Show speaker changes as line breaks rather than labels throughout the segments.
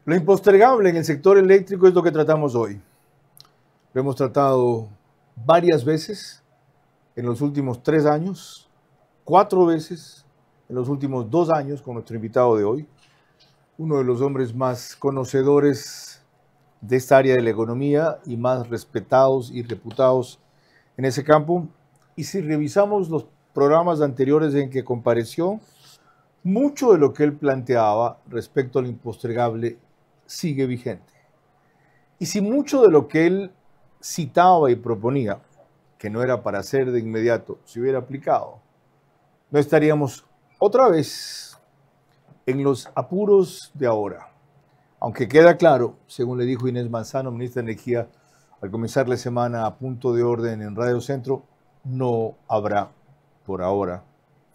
Lo impostergable en el sector eléctrico es lo que tratamos hoy. Lo hemos tratado varias veces en los últimos 3 años, 4 veces en los últimos 2 años con nuestro invitado de hoy, uno de los hombres más conocedores de esta área de la economía y más respetados y reputados en ese campo. Y si revisamos los programas anteriores en que compareció, mucho de lo que él planteaba respecto al impostergable sigue vigente. Y si mucho de lo que él citaba y proponía, que no era para hacer de inmediato, se hubiera aplicado, no estaríamos otra vez en los apuros de ahora. Aunque queda claro, según le dijo Inés Manzano, ministra de Energía, al comenzar la semana a punto de orden en Radio Centro, no habrá, por ahora,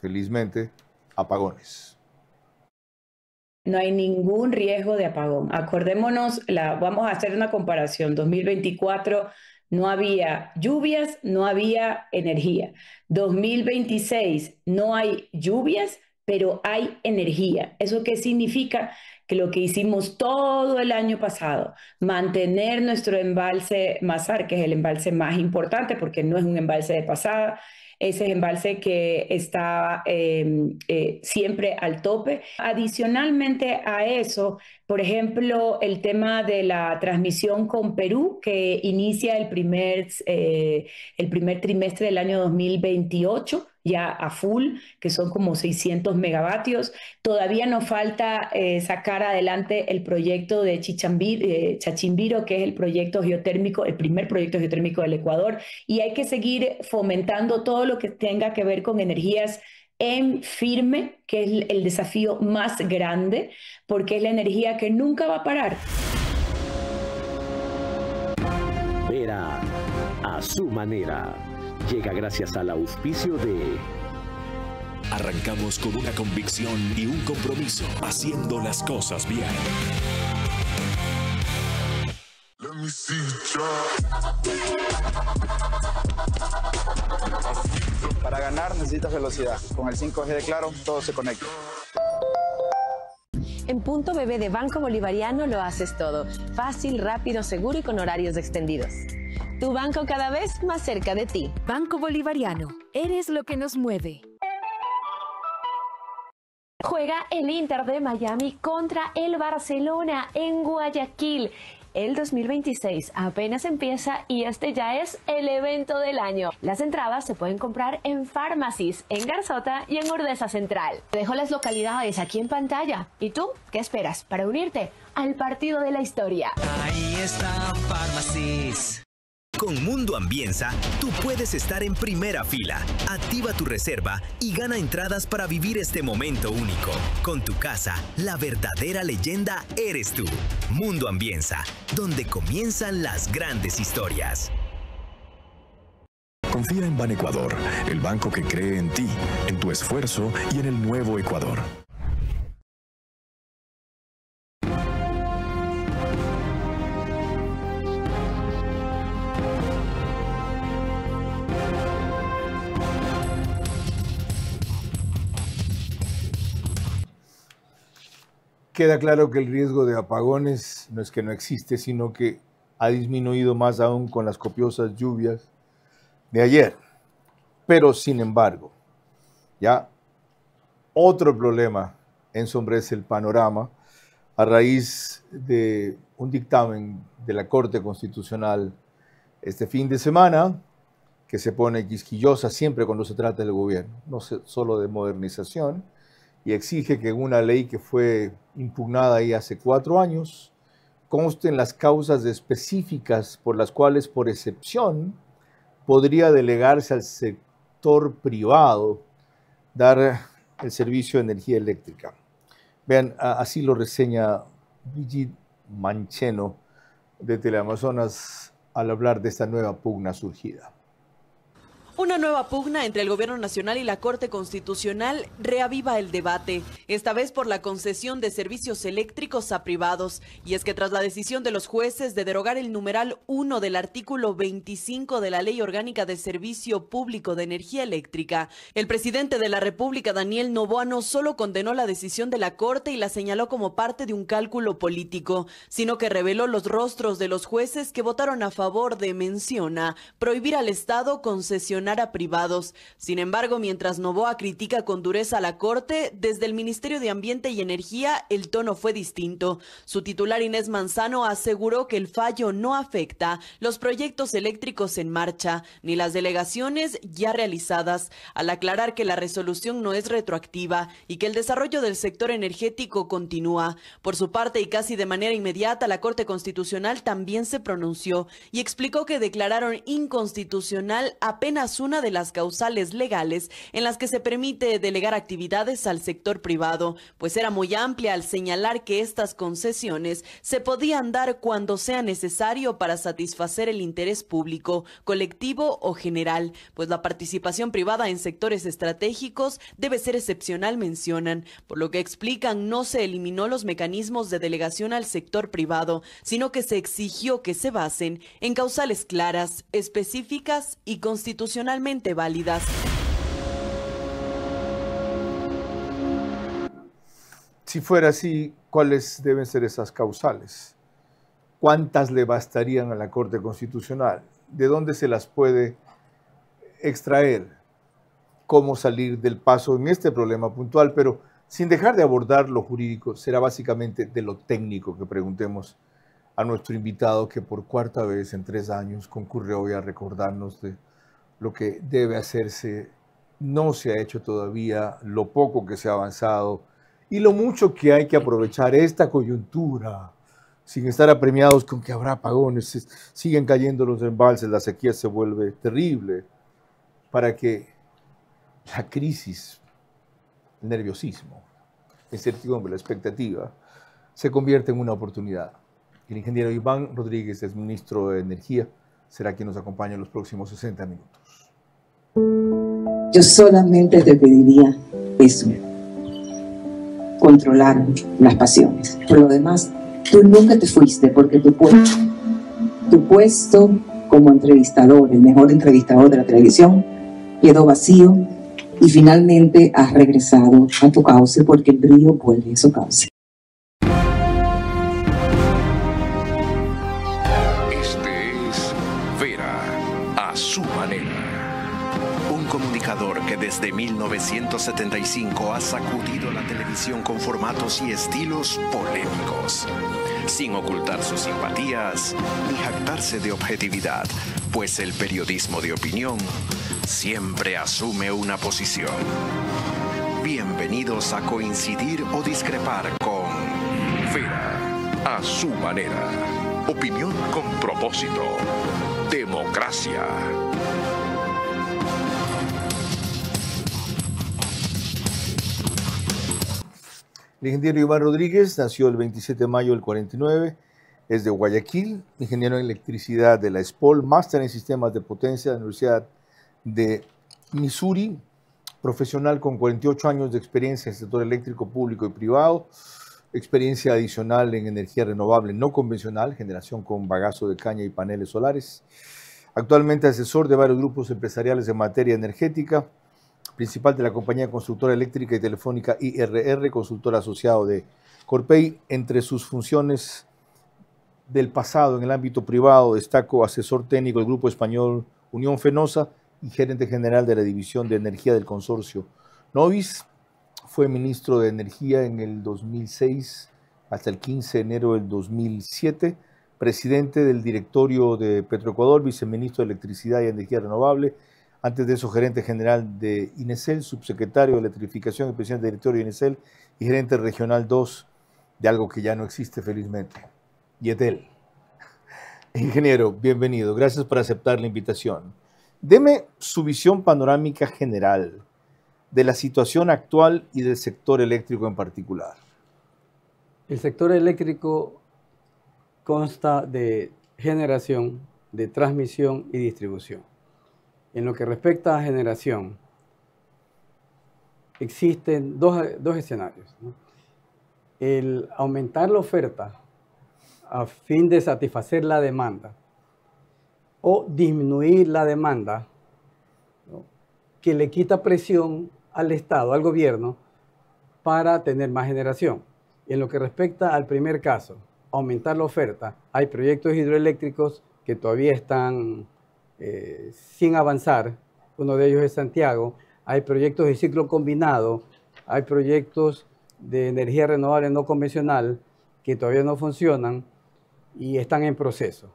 felizmente, apagones.
No hay ningún riesgo de apagón. Acordémonos, vamos a hacer una comparación. 2024 no había lluvias, no había energía. 2026 no hay lluvias, pero hay energía. ¿Eso qué significa? Que lo que hicimos todo el año pasado, mantener nuestro embalse Mazar, que es el embalse más importante porque no es un embalse de pasada, ese embalse que está siempre al tope. Adicionalmente a eso, por ejemplo, el tema de la transmisión con Perú, que inicia el primer trimestre del año 2028, ya a full, que son como 600 megavatios. Todavía nos falta sacar adelante el proyecto de Chachimbiro, que es el proyecto geotérmico, el primer proyecto geotérmico del Ecuador, y hay que seguir fomentando todo lo que tenga que ver con energías en firme, que es el desafío más grande, porque es la energía que nunca va a parar.
Vera a su manera. Llega gracias al auspicio de...
Arrancamos con una convicción y un compromiso, haciendo las cosas bien.
Para ganar necesitas velocidad. Con el 5G de Claro, todo se conecta.
En Punto Bebé de Banco Bolivariano lo haces todo. Fácil, rápido, seguro y con horarios extendidos. Tu banco cada vez más cerca de ti.
Banco Bolivariano. Eres lo que nos mueve.
Juega el Inter de Miami contra el Barcelona en Guayaquil. El 2026 apenas empieza y este ya es el evento del año. Las entradas se pueden comprar en Pharmacies, en Garzota y en Urdesa Central. Te dejo las localidades aquí en pantalla. ¿Y tú qué esperas para unirte al partido de la historia?
Ahí están Pharmacies.
Con Mundo Ambienza, tú puedes estar en primera fila. Activa tu reserva y gana entradas para vivir este momento único. Con tu casa, la verdadera leyenda eres tú. Mundo Ambienza, donde comienzan las grandes historias.
Confía en Banecuador, el banco que cree en ti, en tu esfuerzo y en el nuevo Ecuador.
Queda claro que el riesgo de apagones no es que no existe, sino que ha disminuido más aún con las copiosas lluvias de ayer. Pero, sin embargo, ya otro problema ensombrece el panorama a raíz de un dictamen de la Corte Constitucional este fin de semana, que se pone quisquillosa siempre cuando se trata del gobierno, no solo de modernización, y exige que en una ley que fue impugnada ahí hace 4 años consten las causas específicas por las cuales, por excepción, podría delegarse al sector privado dar el servicio de energía eléctrica. Vean, así lo reseña Brigitte Mancheno de Teleamazonas al hablar de esta nueva pugna surgida.
Una nueva pugna entre el Gobierno Nacional y la Corte Constitucional reaviva el debate, esta vez por la concesión de servicios eléctricos a privados. Y es que tras la decisión de los jueces de derogar el numeral 1 del artículo 25 de la Ley Orgánica de Servicio Público de Energía Eléctrica, el presidente de la República, Daniel Noboa, no solo condenó la decisión de la Corte y la señaló como parte de un cálculo político, sino que reveló los rostros de los jueces que votaron a favor de, menciona, prohibir al Estado concesionar a privados. Sin embargo, mientras Noboa critica con dureza a la Corte, desde el Ministerio de Ambiente y Energía el tono fue distinto. Su titular, Inés Manzano, aseguró que el fallo no afecta los proyectos eléctricos en marcha ni las delegaciones ya realizadas, al aclarar que la resolución no es retroactiva y que el desarrollo del sector energético continúa. Por su parte, y casi de manera inmediata, la Corte Constitucional también se pronunció y explicó que declararon inconstitucional apenas una de las causales legales en las que se permite delegar actividades al sector privado, pues era muy amplia al señalar que estas concesiones se podían dar cuando sea necesario para satisfacer el interés público, colectivo o general, pues la participación privada en sectores estratégicos debe ser excepcional, mencionan, por lo que explican no se eliminó los mecanismos de delegación al sector privado, sino que se exigió que se basen en causales claras, específicas y constitucionalmente válidas.
Si fuera así, ¿cuáles deben ser esas causales? ¿Cuántas le bastarían a la Corte Constitucional? ¿De dónde se las puede extraer? ¿Cómo salir del paso en este problema puntual? Pero sin dejar de abordar lo jurídico, será básicamente de lo técnico que preguntemos a nuestro invitado, que por cuarta vez en 3 años concurre hoy a recordarnos de lo que debe hacerse, no se ha hecho todavía, lo poco que se ha avanzado y lo mucho que hay que aprovechar esta coyuntura, sin estar apremiados con que habrá apagones, siguen cayendo los embalses, la sequía se vuelve terrible, para que la crisis, el nerviosismo, la incertidumbre, la expectativa, se convierta en una oportunidad. El ingeniero Iván Rodríguez, es ministro de Energía, será quien nos acompañe en los próximos 60 minutos.
Yo solamente te pediría eso, controlar las pasiones. Por lo demás, tú nunca te fuiste porque tu puesto como entrevistador, el mejor entrevistador de la televisión, quedó vacío y finalmente has regresado a tu cauce porque el brillo vuelve a su cauce.
Que desde 1975 ha sacudido la televisión con formatos y estilos polémicos, sin ocultar sus simpatías ni jactarse de objetividad, pues el periodismo de opinión siempre asume una posición. Bienvenidos a coincidir o discrepar con Vera a su manera. Opinión con propósito. Democracia.
El ingeniero Iván Rodríguez nació el 27 de mayo del 49, es de Guayaquil, ingeniero en electricidad de la SPOL, máster en sistemas de potencia de la Universidad de Missouri, profesional con 48 años de experiencia en el sector eléctrico público y privado, experiencia adicional en energía renovable no convencional, generación con bagazo de caña y paneles solares, actualmente asesor de varios grupos empresariales en materia energética, principal de la compañía constructora eléctrica y telefónica IRR, consultor asociado de Corpey. Entre sus funciones del pasado en el ámbito privado destaco asesor técnico del grupo español Unión Fenosa y gerente general de la división de energía del consorcio Novis. Fue ministro de Energía en el 2006 hasta el 15 de enero del 2007, presidente del directorio de Petroecuador, viceministro de Electricidad y Energía Renovable. Antes de eso, gerente general de INESEL, subsecretario de Electrificación y presidente del directorio de INESEL y gerente regional 2 de algo que ya no existe felizmente, YETEL. Ingeniero, bienvenido. Gracias por aceptar la invitación. Deme su visión panorámica general de la situación actual y del sector eléctrico en particular.
El sector eléctrico consta de generación, de transmisión y distribución. En lo que respecta a generación, existen dos escenarios, ¿no? El aumentar la oferta a fin de satisfacer la demanda o disminuir la demanda, ¿no?, que le quita presión al Estado, al gobierno, para tener más generación. En lo que respecta al primer caso, aumentar la oferta, hay proyectos hidroeléctricos que todavía están sin avanzar. Uno de ellos es Santiago. Hay proyectos de ciclo combinado, hay proyectos de energía renovable no convencional que todavía no funcionan y están en proceso.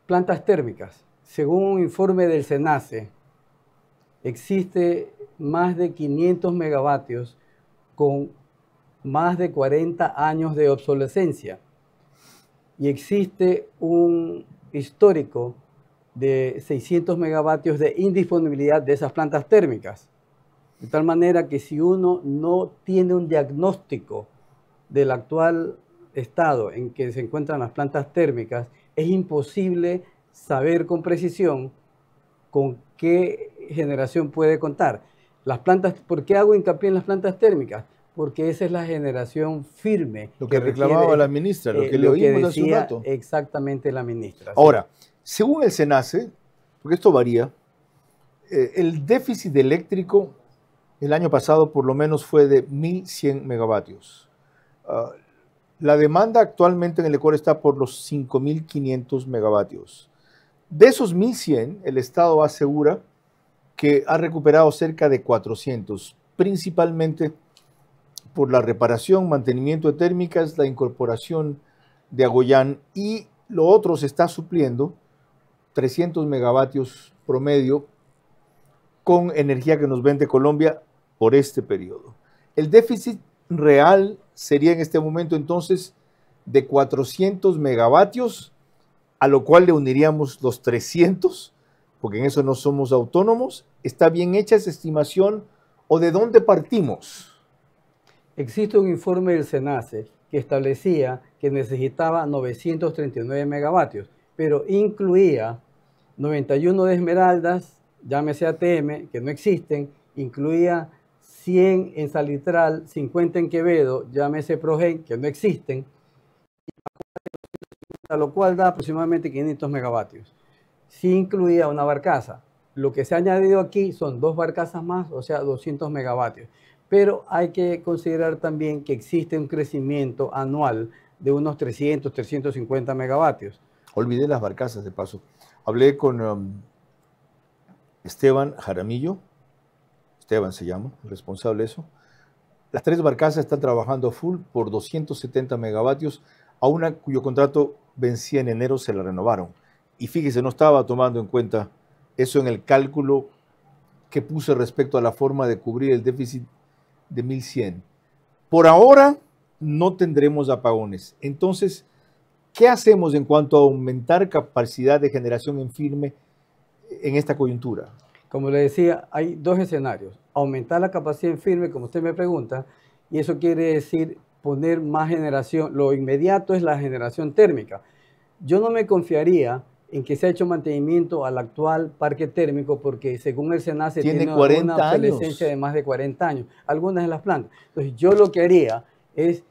Plantas térmicas. Según un informe del SENACE, existe más de 500 megavatios con más de 40 años de obsolescencia. Y existe un histórico de 600 megavatios de indisponibilidad de esas plantas térmicas. De tal manera que si uno no tiene un diagnóstico del actual estado en que se encuentran las plantas térmicas, es imposible saber con precisión con qué generación puede contar. Las plantas, ¿por qué hago hincapié en las plantas térmicas? Porque esa es la generación firme.
Lo que reclamaba la ministra, lo que le oímos hace un rato.
Exactamente la ministra.
Ahora, según el SENACE, porque esto varía, el déficit eléctrico el año pasado por lo menos fue de 1.100 megavatios. La demanda actualmente en el Ecuador está por los 5.500 megavatios. De esos 1.100, el Estado asegura que ha recuperado cerca de 400, principalmente por la reparación, mantenimiento de térmicas, la incorporación de Agoyán, y lo otro se está supliendo 300 megavatios promedio con energía que nos vende Colombia por este periodo. El déficit real sería en este momento entonces de 400 megavatios, a lo cual le uniríamos los 300, porque en eso no somos autónomos. ¿Está bien hecha esa estimación o de dónde partimos?
Existe un informe del SENACE que establecía que necesitaba 939 megavatios, pero incluía 91 de Esmeraldas, llámese ATM, que no existen, incluía 100 en Salitral, 50 en Quevedo, llámese Progen, que no existen, a lo cual da aproximadamente 500 megavatios. Sí incluía una barcaza. Lo que se ha añadido aquí son 2 barcazas más, o sea, 200 megavatios. Pero hay que considerar también que existe un crecimiento anual de unos 300, 350 megavatios.
Olvidé las barcazas de paso. Hablé con Esteban Jaramillo, Esteban se llama, el responsable de eso. Las 3 barcazas están trabajando full por 270 megavatios, a una cuyo contrato vencía en enero se la renovaron. Y fíjese, no estaba tomando en cuenta eso en el cálculo que puse respecto a la forma de cubrir el déficit de 1.100. Por ahora no tendremos apagones. Entonces, ¿qué hacemos en cuanto a aumentar capacidad de generación en firme en esta coyuntura?
Como le decía, hay 2 escenarios. Aumentar la capacidad en firme, como usted me pregunta, y eso quiere decir poner más generación. Lo inmediato es la generación térmica. Yo no me confiaría en que se ha hecho mantenimiento al actual parque térmico porque según el SENACE tiene una obsolescencia de más de 40 años, algunas de las plantas. Entonces yo lo que haría es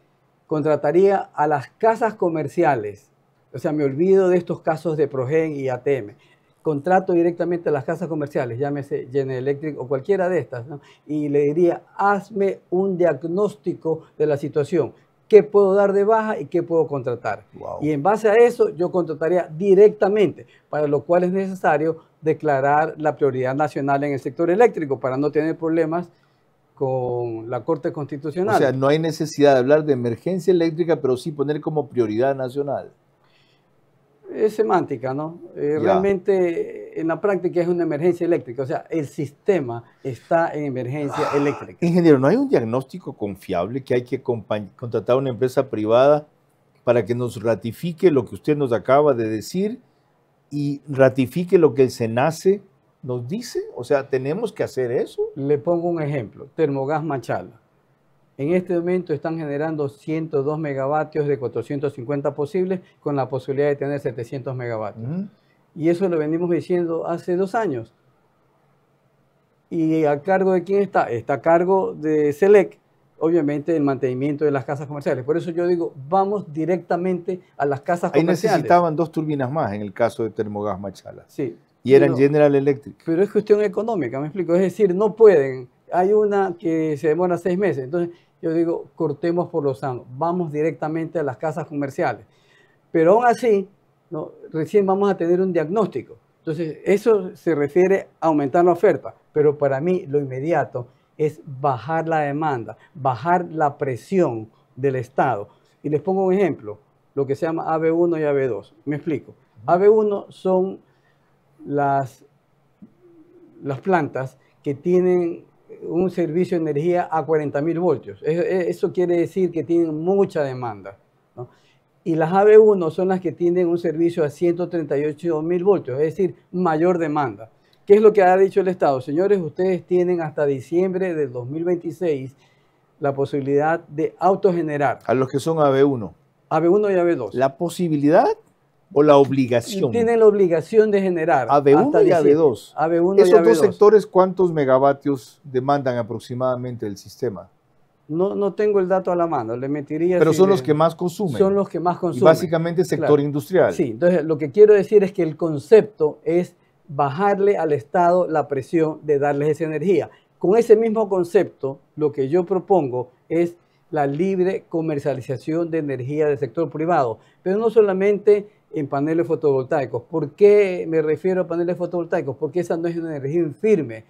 contrataría a las casas comerciales, o sea, me olvido de estos casos de Progen y ATM, contrato directamente a las casas comerciales, llámese General Electric o cualquiera de estas, ¿no? Y le diría, hazme un diagnóstico de la situación. ¿Qué puedo dar de baja y qué puedo contratar? Wow. Y en base a eso yo contrataría directamente, para lo cual es necesario declarar la prioridad nacional en el sector eléctrico para no tener problemas con la Corte Constitucional.
O sea, no hay necesidad de hablar de emergencia eléctrica, pero sí poner como prioridad nacional.
Es semántica, ¿no? Realmente en la práctica es una emergencia eléctrica, o sea, el sistema está en emergencia eléctrica.
Ingeniero, ¿no hay un diagnóstico confiable que hay que contratar a una empresa privada para que nos ratifique lo que usted nos acaba de decir y ratifique lo que el SENACE nos dice? O sea, ¿tenemos que hacer eso?
Le pongo un ejemplo, Termogas Machala. En este momento están generando 102 megavatios de 450 posibles con la posibilidad de tener 700 megavatios. Y eso lo venimos diciendo hace 2 años. ¿Y a cargo de quién está? Está a cargo de SELEC, obviamente el mantenimiento de las casas comerciales. Por eso yo digo, vamos directamente a las casas comerciales.
Ahí necesitaban 2 turbinas más en el caso de Termogas Machala.
Sí.
Y eran General Electric.
Pero es cuestión económica, me explico. Es decir, no pueden. Hay una que se demora 6 meses. Entonces yo digo, cortemos por lo sano. Vamos directamente a las casas comerciales. Pero aún así, ¿no? Recién vamos a tener un diagnóstico. Entonces eso se refiere a aumentar la oferta. Pero para mí lo inmediato es bajar la demanda, bajar la presión del Estado. Y les pongo un ejemplo, lo que se llama AB1 y AB2. Me explico. AB1 son las plantas que tienen un servicio de energía a 40.000 voltios. Eso quiere decir que tienen mucha demanda, ¿no? Y las AB1 son las que tienen un servicio a 138.000 voltios, es decir, mayor demanda. ¿Qué es lo que ha dicho el Estado? Señores, ustedes tienen hasta diciembre del 2026 la posibilidad de autogenerar.
A los que son AB1.
AB1 y AB2.
¿La posibilidad o la obligación?
Tienen la obligación de generar.
AB1
hasta
y AB2.
AB1 y
Esos
AB2.
dos sectores, ¿cuántos megavatios demandan aproximadamente el sistema?
No tengo el dato a la mano, le mentiría.
Pero son los que más consumen.
Son los que más consumen.
Y básicamente sector industrial.
Sí, entonces lo que quiero decir es que el concepto es bajarle al Estado la presión de darles esa energía. Con ese mismo concepto, lo que yo propongo es la libre comercialización de energía del sector privado, pero no solamente en paneles fotovoltaicos. ¿Por qué me refiero a paneles fotovoltaicos? Porque esa no es una energía firme.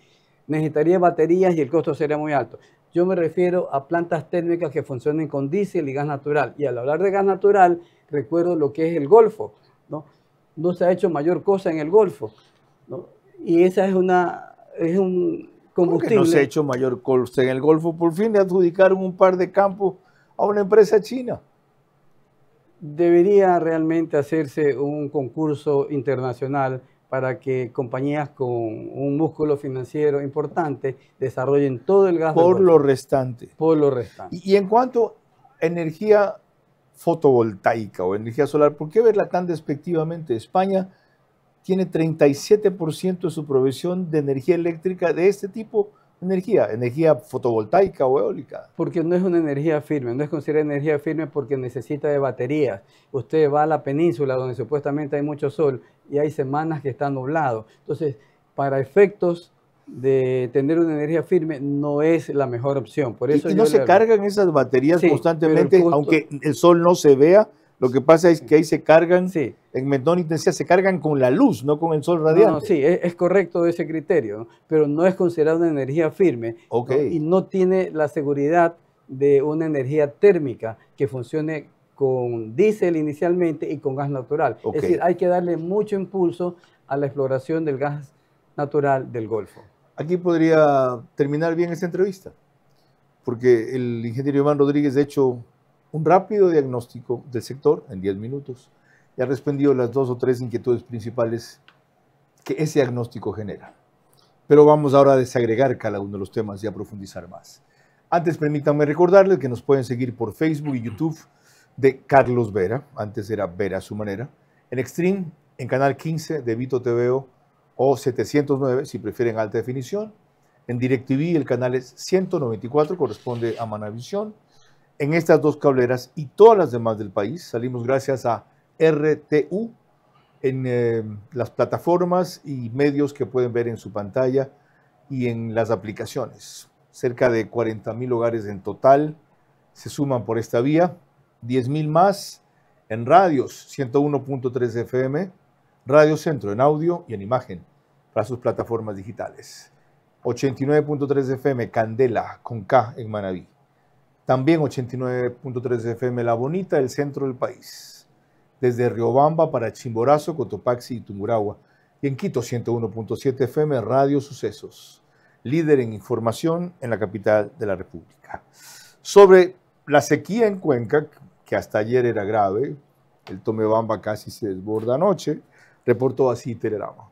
Necesitaría baterías y el costo sería muy alto. Yo me refiero a plantas térmicas que funcionen con diésel y gas natural. Y al hablar de gas natural, recuerdo lo que es el Golfo, ¿no? No se ha hecho mayor cosa en el Golfo, ¿no? Y esa es un combustible.
¿Cómo que no se ha hecho mayor cosa en el Golfo? Por fin le adjudicaron un par de campos a una empresa china.
Debería realmente hacerse un concurso internacional para que compañías con un músculo financiero importante desarrollen todo el gas
por lo restante.
Por lo restante.
Y en cuanto a energía fotovoltaica o energía solar, ¿por qué verla tan despectivamente? España tiene 37% de su provisión de energía eléctrica de este tipo de energía fotovoltaica o eólica.
Porque no es una energía firme, no es considerada energía firme porque necesita de baterías. Usted va a la península donde supuestamente hay mucho sol y hay semanas que está nublado. Entonces, para efectos de tener una energía firme no es la mejor opción. Por eso
¿Y no se cargan esas baterías constantemente, aunque el sol no se vea? Lo que pasa es que ahí se cargan, en menor intensidad, se cargan con la luz, no con el sol radiante.
No, sí, es correcto ese criterio, ¿no? Pero no es considerada una energía firme, ¿no? Y no tiene la seguridad de una energía térmica que funcione con diésel inicialmente y con gas natural. Es decir, hay que darle mucho impulso a la exploración del gas natural del Golfo.
Aquí podría terminar bien esta entrevista, porque el ingeniero Iván Rodríguez ha hecho un rápido diagnóstico del sector en 10 minutos y ha respondido las 2 o 3 inquietudes principales que ese diagnóstico genera. Pero vamos ahora a desagregar cada uno de los temas y a profundizar más. Antes, permítanme recordarles que nos pueden seguir por Facebook y YouTube de Carlos Vera, antes era Vera a su manera, en Extreme, en Canal 15 de Vito TVO o 709, si prefieren alta definición. En DirecTV el canal es 194, corresponde a Manavisión. En estas 2 cableras y todas las demás del país salimos gracias a RTU en las plataformas y medios que pueden ver en su pantalla y en las aplicaciones. Cerca de 40.000 hogares en total se suman por esta vía, 10.000 más en radios, 101.3 FM, Radio Centro en audio y en imagen para sus plataformas digitales. 89.3 FM Candela con K en Manabí. También 89.3 FM La Bonita, el centro del país. Desde Riobamba para Chimborazo, Cotopaxi y Tungurahua. Y en Quito 101.7 FM Radio Sucesos. Líder en información en la capital de la República. Sobre la sequía en Cuenca, que hasta ayer era grave, el Tomebamba casi se desborda anoche, reportó así Telerama.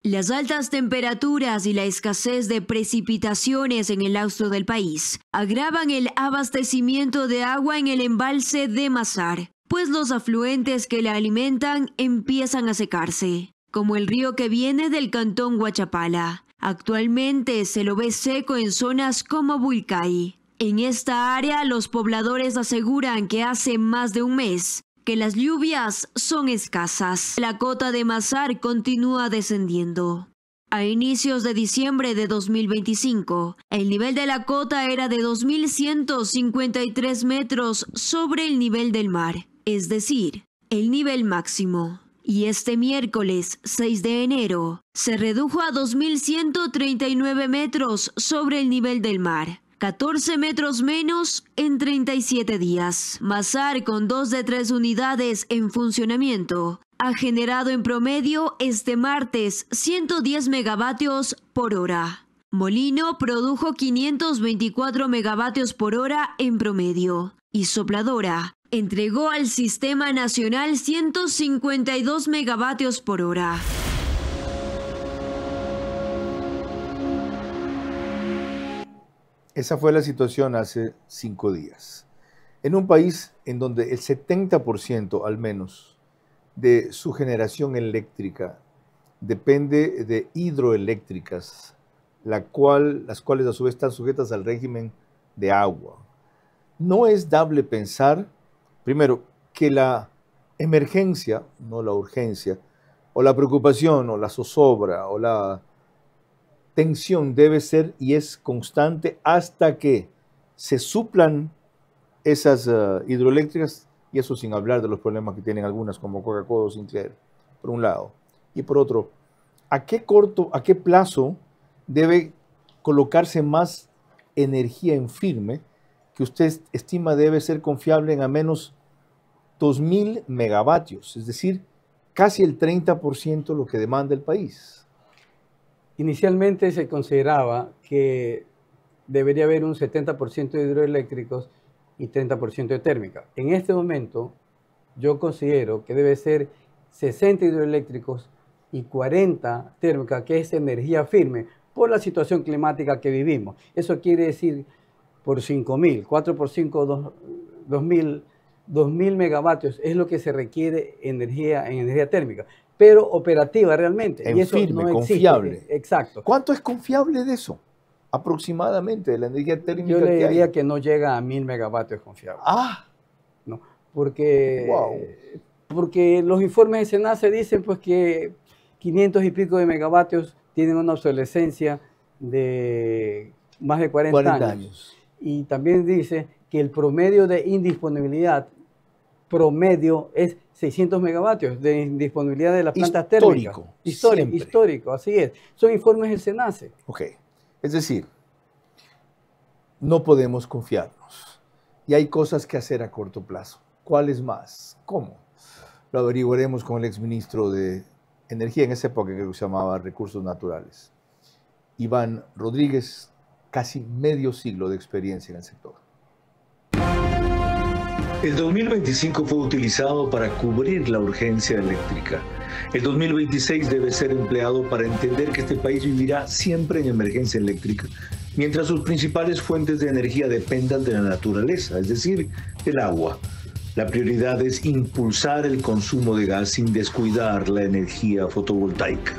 Las altas temperaturas y la escasez de precipitaciones en el austro del país agravan el abastecimiento de agua en el embalse de Mazar. pues los afluentes que la alimentan empiezan a secarse, como el río que viene del cantón Huachapala. Actualmente se lo ve seco en zonas como Builcay. En esta área, los pobladores aseguran que hace más de un mes que las lluvias son escasas. La cota de Mazar continúa descendiendo. A inicios de diciembre de 2025, el nivel de la cota era de 2.153 metros sobre el nivel del mar, es decir, el nivel máximo. Y este miércoles 6 de enero se redujo a 2.139 metros sobre el nivel del mar, 14 metros menos en 37 días. Mazar, con 2 de 3 unidades en funcionamiento, ha generado en promedio este martes 110 megavatios por hora. Molino produjo 524 megavatios por hora en promedio. Y Sopladora entregó al Sistema Nacional 152 megavatios por hora.
Esa fue la situación hace 5 días. En un país en donde el 70% al menos de su generación eléctrica depende de hidroeléctricas, las cuales a su vez están sujetas al régimen de agua. No es dable pensar, primero, que la emergencia, no la urgencia, o la preocupación, o la zozobra, o la tensión debe ser y es constante hasta que se suplan esas hidroeléctricas, y eso sin hablar de los problemas que tienen algunas como Coca-Cola o Sinclair, por un lado. Y por otro, ¿a qué plazo debe colocarse más energía en firme que usted estima debe ser confiable en al menos 2.000 megavatios? Es decir, casi el 30% lo que demanda el país.
Inicialmente se consideraba que debería haber un 70% de hidroeléctricos y 30% de térmica. En este momento, yo considero que debe ser 60 hidroeléctricos y 40 térmica, que es energía firme, por la situación climática que vivimos. Eso quiere decir, por 5.000, 4 por 5, 2.000 megavatios es lo que se requiere en energía térmica, pero operativa realmente.
En
y eso
firme,
no
confiable.
Existe. Exacto.
¿Cuánto es confiable de eso? Aproximadamente, de la energía térmica.
Yo le diría que no llega a 1.000 megavatios confiables. No, porque los informes de SENACE dicen pues que 500 y pico de megavatios tienen una obsolescencia de más de 40 años. Y también dice que el promedio de indisponibilidad promedio es 600 megavatios de indisponibilidad de las plantas térmicas. Histórico, así es. Son informes del SENACE.
Ok. Es decir, no podemos confiarnos y hay cosas que hacer a corto plazo. ¿Cuáles más? ¿Cómo? Lo averiguaremos con el exministro de Energía en esa época, que se llamaba Recursos Naturales, Iván Rodríguez, casi medio siglo de experiencia en el sector.
El 2025 fue utilizado para cubrir la urgencia eléctrica. El 2026 debe ser empleado para entender que este país vivirá siempre en emergencia eléctrica, mientras sus principales fuentes de energía dependan de la naturaleza, es decir, el agua. La prioridad es impulsar el consumo de gas sin descuidar la energía fotovoltaica.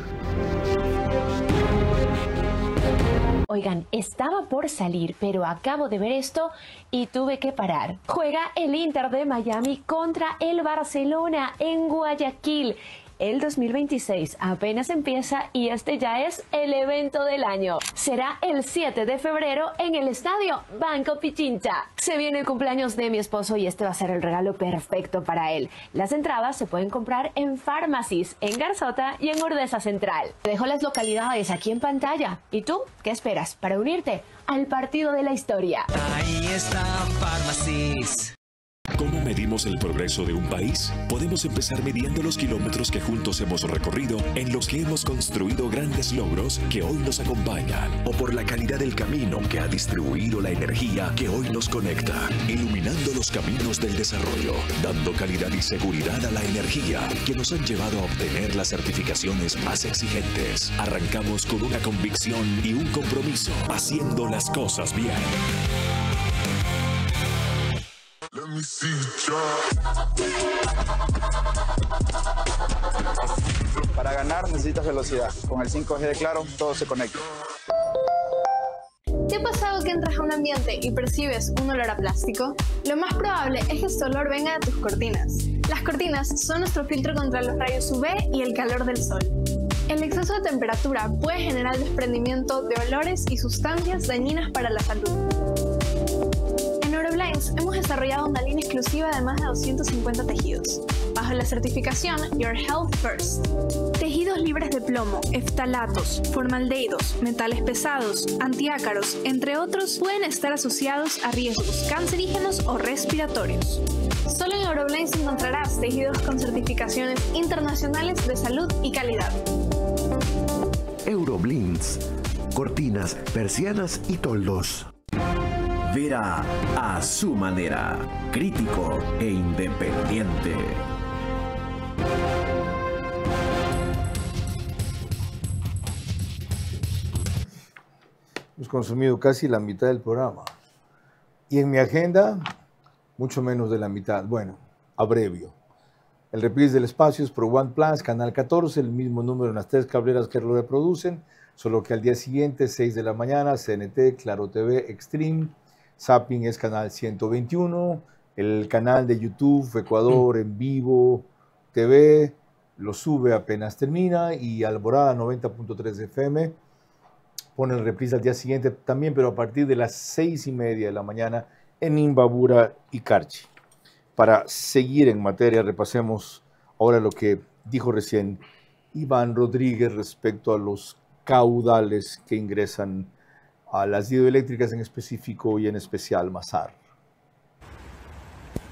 Oigan, estaba por salir, pero acabo de ver esto y tuve que parar. Juega el Inter de Miami contra el Barcelona en Guayaquil. El 2026 apenas empieza y este ya es el evento del año. Será el 7 de febrero en el estadio Banco Pichincha. Se viene el cumpleaños de mi esposo y este va a ser el regalo perfecto para él. Las entradas se pueden comprar en Pharmacies, en Garzota y en Urdesa Central. Te dejo las localidades aquí en pantalla. ¿Y tú qué esperas para unirte al partido de la historia?
Ahí está Pharmacies.
¿Cómo medimos el progreso de un país? Podemos empezar midiendo los kilómetros que juntos hemos recorrido, en los que hemos construido grandes logros que hoy nos acompañan.
O por la calidad del camino que ha distribuido la energía que hoy nos conecta.
Iluminando los caminos del desarrollo, dando calidad y seguridad a la energía que nos han llevado a obtener las certificaciones más exigentes. Arrancamos con una convicción y un compromiso, haciendo las cosas bien.
Para ganar necesitas velocidad. Con el 5G de Claro, todo se conecta.
¿Te ha pasado que entras a un ambiente y percibes un olor a plástico? Lo más probable es que este olor venga de tus cortinas. Las cortinas son nuestro filtro contra los rayos UV y el calor del sol. El exceso de temperatura puede generar el desprendimiento de olores y sustancias dañinas para la salud. En Euroblinds hemos desarrollado una línea exclusiva de más de 250 tejidos, bajo la certificación Your Health First. Tejidos libres de plomo, eftalatos, formaldehídos, metales pesados, antiácaros, entre otros, pueden estar asociados a riesgos cancerígenos o respiratorios. Solo en Euroblinds encontrarás tejidos con certificaciones internacionales de salud y calidad.
Euroblinds, cortinas, persianas y toldos. Vera a su manera, crítico e independiente.
Hemos consumido casi la mitad del programa. Y en mi agenda, mucho menos de la mitad. Bueno, abrevio. El reprise del espacio es por One Plus, Canal 14, el mismo número en las 3 cableras que lo reproducen, solo que al día siguiente, 6 de la mañana, CNT, Claro TV, Extreme, Zapping es Canal 121, el canal de YouTube, Ecuador, en vivo, TV, lo sube apenas termina, y Alborada 90.3 FM pone el reprise al día siguiente también, pero a partir de las 6:30 de la mañana en Imbabura y Carchi. Para seguir en materia, repasemos ahora lo que dijo recién Iván Rodríguez respecto a los caudales que ingresan a las hidroeléctricas, en específico y en especial Mazar.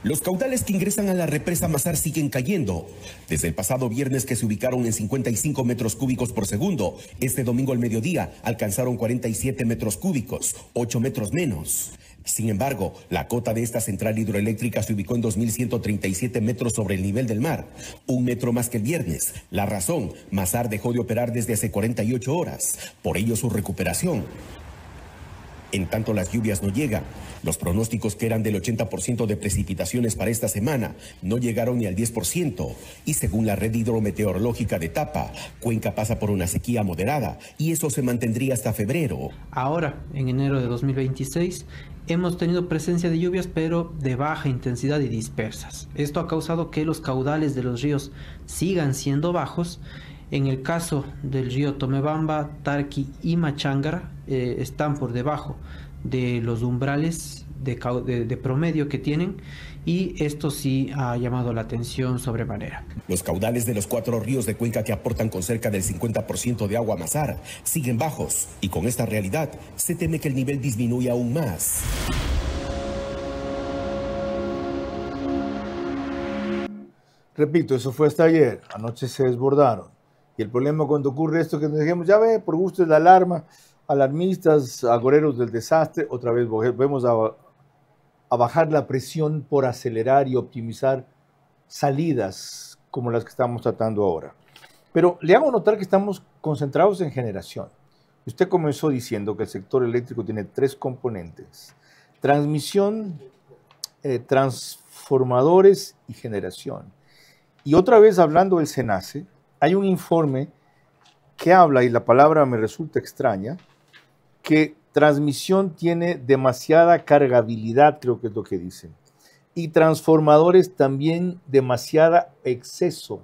Los caudales que ingresan a la represa Mazar siguen cayendo. Desde el pasado viernes, que se ubicaron en 55 metros cúbicos por segundo, este domingo al mediodía alcanzaron 47 metros cúbicos, 8 metros menos. Sin embargo, la cota de esta central hidroeléctrica se ubicó en 2.137 metros sobre el nivel del mar, 1 metro más que el viernes. La razón: Mazar dejó de operar desde hace 48 horas, por ello su recuperación. En tanto las lluvias no llegan, los pronósticos, que eran del 80% de precipitaciones para esta semana, no llegaron ni al 10%. Y según la red hidrometeorológica de Tapa, Cuenca pasa por una sequía moderada y eso se mantendría hasta febrero.
Ahora, en enero de 2026, hemos tenido presencia de lluvias, pero de baja intensidad y dispersas. Esto ha causado que los caudales de los ríos sigan siendo bajos. En el caso del río Tomebamba, Tarqui y Machangara, están por debajo de los umbrales de promedio que tienen, y esto sí ha llamado la atención sobremanera.
Los caudales de los 4 ríos de Cuenca, que aportan con cerca del 50% de agua a Mazar, siguen bajos, y con esta realidad se teme que el nivel disminuya aún más.
Repito, eso fue hasta ayer. Anoche se desbordaron. Y el problema cuando ocurre esto, que nos dijimos, ya ve, por gusto es la alarma, alarmistas, agoreros del desastre, otra vez volvemos a bajar la presión por acelerar y optimizar salidas como las que estamos tratando ahora. Pero le hago notar que estamos concentrados en generación. Usted comenzó diciendo que el sector eléctrico tiene 3 componentes: transmisión, transformadores y generación. Y otra vez, hablando del SENACE, hay un informe que habla, y la palabra me resulta extraña, que transmisión tiene demasiada cargabilidad, creo que es lo que dicen, y transformadores también demasiada exceso,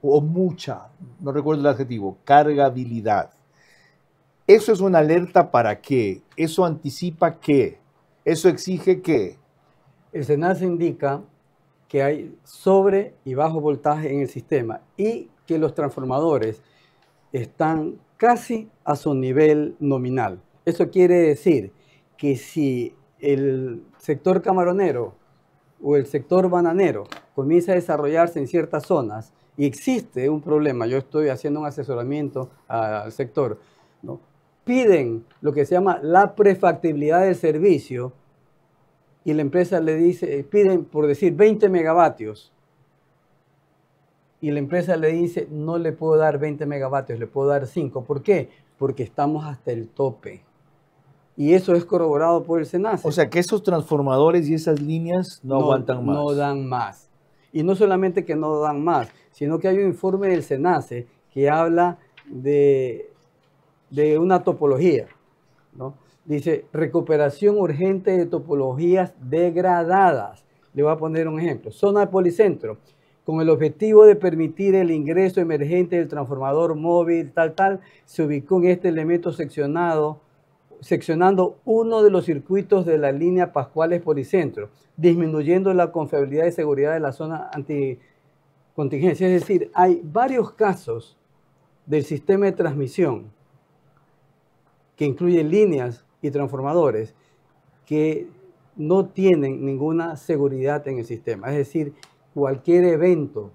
o mucha, no recuerdo el adjetivo, cargabilidad. ¿Eso es una alerta para qué? ¿Eso anticipa qué? ¿Eso exige qué?
El SENACE indica que hay sobre y bajo voltaje en el sistema y que los transformadores están casi a su nivel nominal. Eso quiere decir que si el sector camaronero o el sector bananero comienza a desarrollarse en ciertas zonas y existe un problema, yo estoy haciendo un asesoramiento al sector, ¿no? Piden lo que se llama la prefactibilidad del servicio, y la empresa le dice, piden por decir 20 megavatios, y la empresa le dice, no le puedo dar 20 megavatios, le puedo dar 5. ¿Por qué? Porque estamos hasta el tope. Y eso es corroborado por el SENACE.
O sea que esos transformadores y esas líneas no aguantan más.
No dan más. Y no solamente que no dan más, sino que hay un informe del SENACE que habla de una topología, ¿no? Dice, recuperación urgente de topologías degradadas. Le voy a poner un ejemplo. Zona de policentro, con el objetivo de permitir el ingreso emergente del transformador móvil, se ubicó en este elemento seccionando uno de los circuitos de la línea Pascuales Policentro, disminuyendo la confiabilidad de seguridad de la zona anticontingencia. Es decir, hay varios casos del sistema de transmisión que incluye líneas y transformadores que no tienen ninguna seguridad en el sistema. Es decir, cualquier evento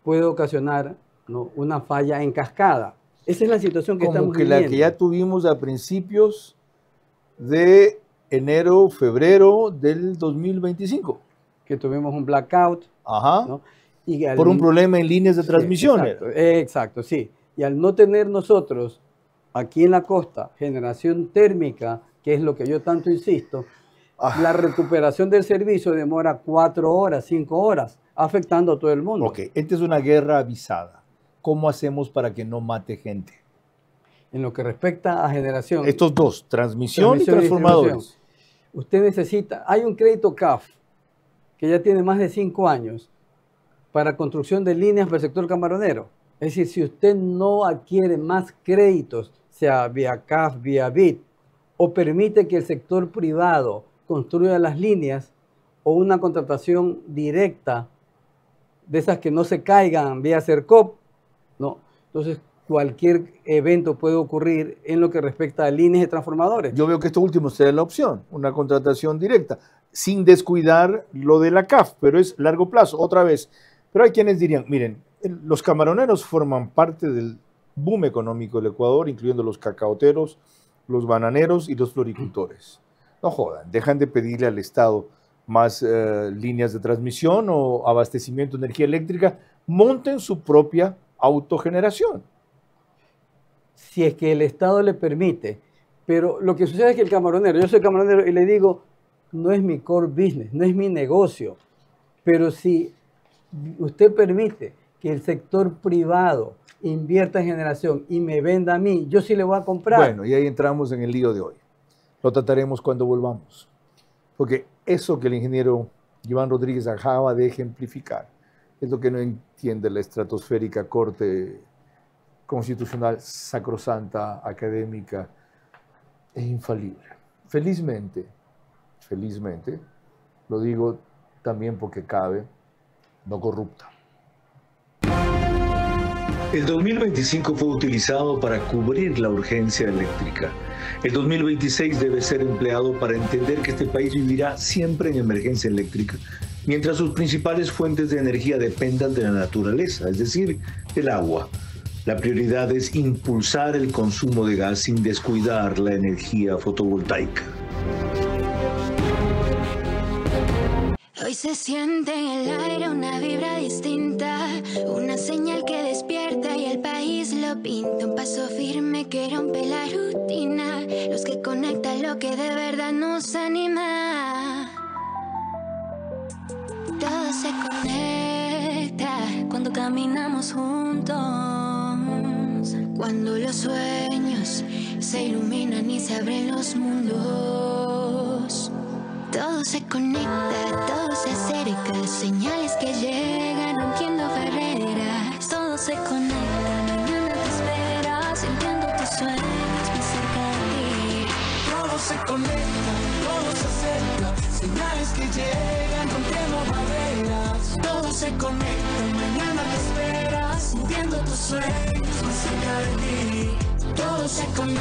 puede ocasionar, ¿no?, una falla en cascada. Esa es la situación que estamos viviendo.
La que ya tuvimos a principios de enero, febrero del 2025.
Que tuvimos un blackout.
Ajá.
¿no?
Por un problema en líneas de transmisión.
Exacto, sí. Y al no tener nosotros aquí en la costa generación térmica, que es lo que yo tanto insisto, la recuperación del servicio demora 4 horas, 5 horas, afectando a todo el mundo.
Ok, esta es una guerra avisada. ¿Cómo hacemos para que no mate gente?
En lo que respecta a generación.
Estos dos, transmisión y transformadores.
Usted necesita, hay un crédito CAF que ya tiene más de 5 años para construcción de líneas para el sector camaronero. Es decir, si usted no adquiere más créditos, sea vía CAF, vía BID, o permite que el sector privado construya las líneas, o una contratación directa de esas que no se caigan vía CERCOP, no. Entonces, cualquier evento puede ocurrir en lo que respecta a líneas de transformadores.
Yo veo que esto último será la opción, una contratación directa, sin descuidar lo de la CAF, pero es largo plazo, otra vez. Pero hay quienes dirían, miren, los camaroneros forman parte del boom económico del Ecuador, incluyendo los cacaoteros, los bananeros y los floricultores. No jodan, dejan de pedirle al Estado más líneas de transmisión o abastecimiento de energía eléctrica, monten su propia autogeneración.
Si es que el Estado le permite. Pero lo que sucede es que el camaronero, yo soy camaronero y le digo, no es mi core business, no es mi negocio. Pero si usted permite que el sector privado invierta en generación y me venda a mí, yo sí le voy a comprar.
Bueno, y ahí entramos en el lío de hoy. Lo trataremos cuando volvamos. Porque eso que el ingeniero Iván Rodríguez acaba de ejemplificar es lo que no entiende la estratosférica Corte Constitucional sacrosanta, académica e infalible. Felizmente, lo digo también porque cabe, no corrupta.
El 2025 fue utilizado para cubrir la urgencia eléctrica. El 2026 debe ser empleado para entender que este país vivirá siempre en emergencia eléctrica, mientras sus principales fuentes de energía dependan de la naturaleza, es decir, del agua. La prioridad es impulsar el consumo de gas sin descuidar la energía fotovoltaica.
Hoy se siente en el aire una vibra distinta, una señal que despierta y el país lo pinta. Un paso firme que rompe la rutina, los que conectan lo que de verdad nos anima. Todo se conecta cuando caminamos juntos, cuando los sueños se iluminan y se abren los mundos. Todo se conecta, todo se acerca, señales que llegan rompiendo barreras. Todo se conecta, mañana te espera, sintiendo tus sueños más cerca de ti.
Todo se conecta, todo se acerca, señales que llegan rompiendo barreras. Todo se conecta, mañana te espera, sintiendo tus sueños más cerca de ti. Todo se conecta,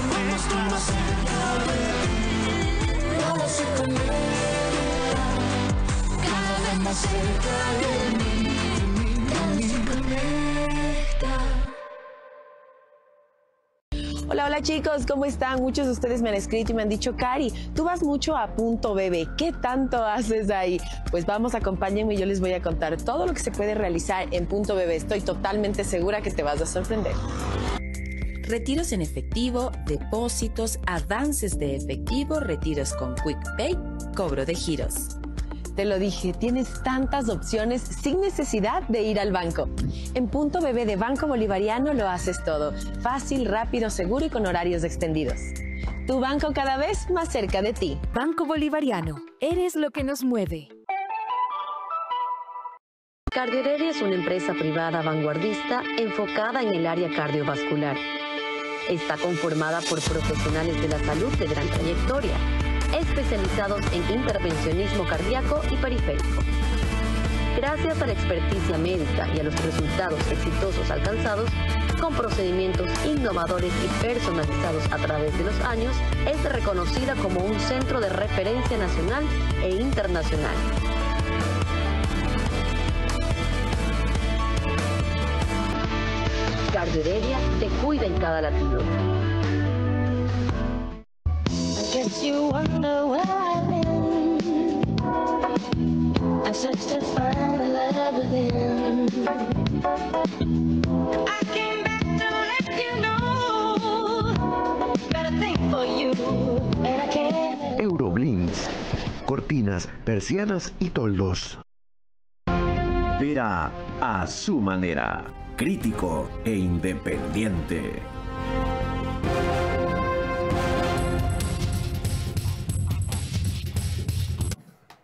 vamos todos más cerca de ti. Todo se conecta, cada vez más cerca de mí. Todo se conecta.
Hola, hola chicos, ¿cómo están? Muchos de ustedes me han escrito y me han dicho, Cari, tú vas mucho a Punto Bebé, ¿qué tanto haces ahí? Pues vamos, acompáñenme y yo les voy a contar todo lo que se puede realizar en Punto Bebé. Estoy totalmente segura que te vas a sorprender.
retiros en efectivo, depósitos, avances de efectivo, retiros con QuickPay, cobro de giros.
Te lo dije, tienes tantas opciones sin necesidad de ir al banco. En Punto BB de Banco Bolivariano lo haces todo. Fácil, rápido, seguro y con horarios extendidos. Tu banco cada vez más cerca de ti.
Banco Bolivariano. Eres lo que nos mueve.
Cardioheredia es una empresa privada vanguardista enfocada en el área cardiovascular. Está conformada por profesionales de la salud de gran trayectoria, especializados en intervencionismo cardíaco y periférico. Gracias a la experticia médica y a los resultados exitosos alcanzados, con procedimientos innovadores y personalizados a través de los años, es reconocida como un centro de referencia nacional e internacional. Cardioheredia te cuida en cada latido.
Euroblinds, cortinas, persianas y toldos. Vera a su manera. Crítico e independiente.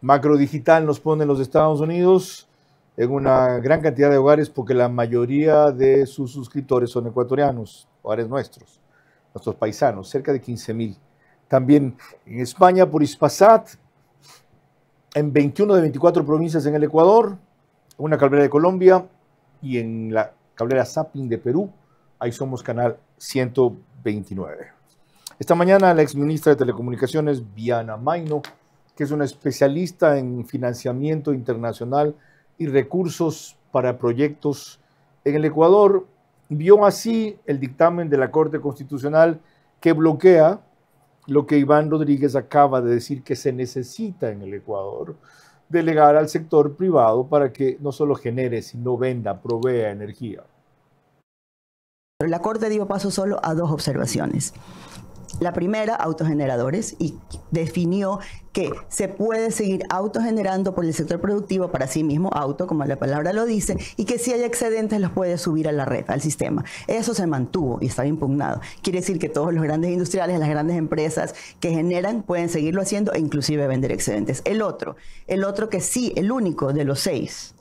Macrodigital nos pone en los Estados Unidos en una gran cantidad de hogares porque la mayoría de sus suscriptores son ecuatorianos, hogares nuestros paisanos, cerca de 15,000. También en España por Hispasat, en 21 de 24 provincias en el Ecuador, una cablera de Colombia y en la cablera Zapping de Perú, ahí somos canal 129. Esta mañana la exministra de Telecomunicaciones, Viana Maino, que es una especialista en financiamiento internacional y recursos para proyectos en el Ecuador, vio así el dictamen de la Corte Constitucional que bloquea lo que Iván Rodríguez acaba de decir que se necesita en el Ecuador, delegar al sector privado para que no solo genere, sino venda, provea energía.
La Corte dio paso solo a dos observaciones. La primera, autogeneradores, y definió que se puede seguir autogenerando por el sector productivo para sí mismo, auto, como la palabra lo dice, y que si hay excedentes los puede subir a la red, al sistema. Eso se mantuvo y estaba impugnado. Quiere decir que todos los grandes industriales, las grandes empresas que generan pueden seguirlo haciendo e inclusive vender excedentes. El otro que sí, el único de los seis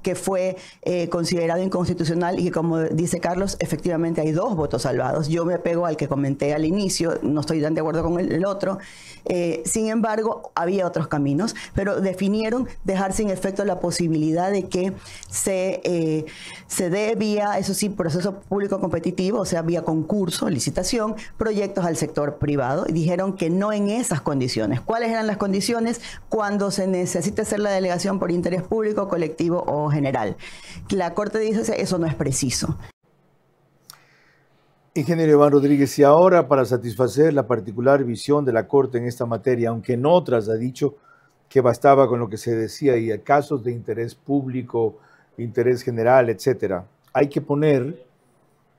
que fue considerado inconstitucional y que, como dice Carlos, efectivamente hay dos votos salvados. Yo me pego al que comenté al inicio, no estoy tan de acuerdo con el otro. Sin embargo, había otros caminos, pero definieron dejar sin efecto la posibilidad de que se dé vía, eso sí, proceso público competitivo, o sea, vía concurso, licitación, proyectos al sector privado, y dijeron que no en esas condiciones. ¿Cuáles eran las condiciones? Cuando se necesite hacer la delegación por interés público, colectivo o general. La Corte dice que eso no es preciso.
Ingeniero Iván Rodríguez, y ahora para satisfacer la particular visión de la Corte en esta materia, aunque en otras ha dicho que bastaba con lo que se decía y a casos de interés público, interés general, etcétera, hay que poner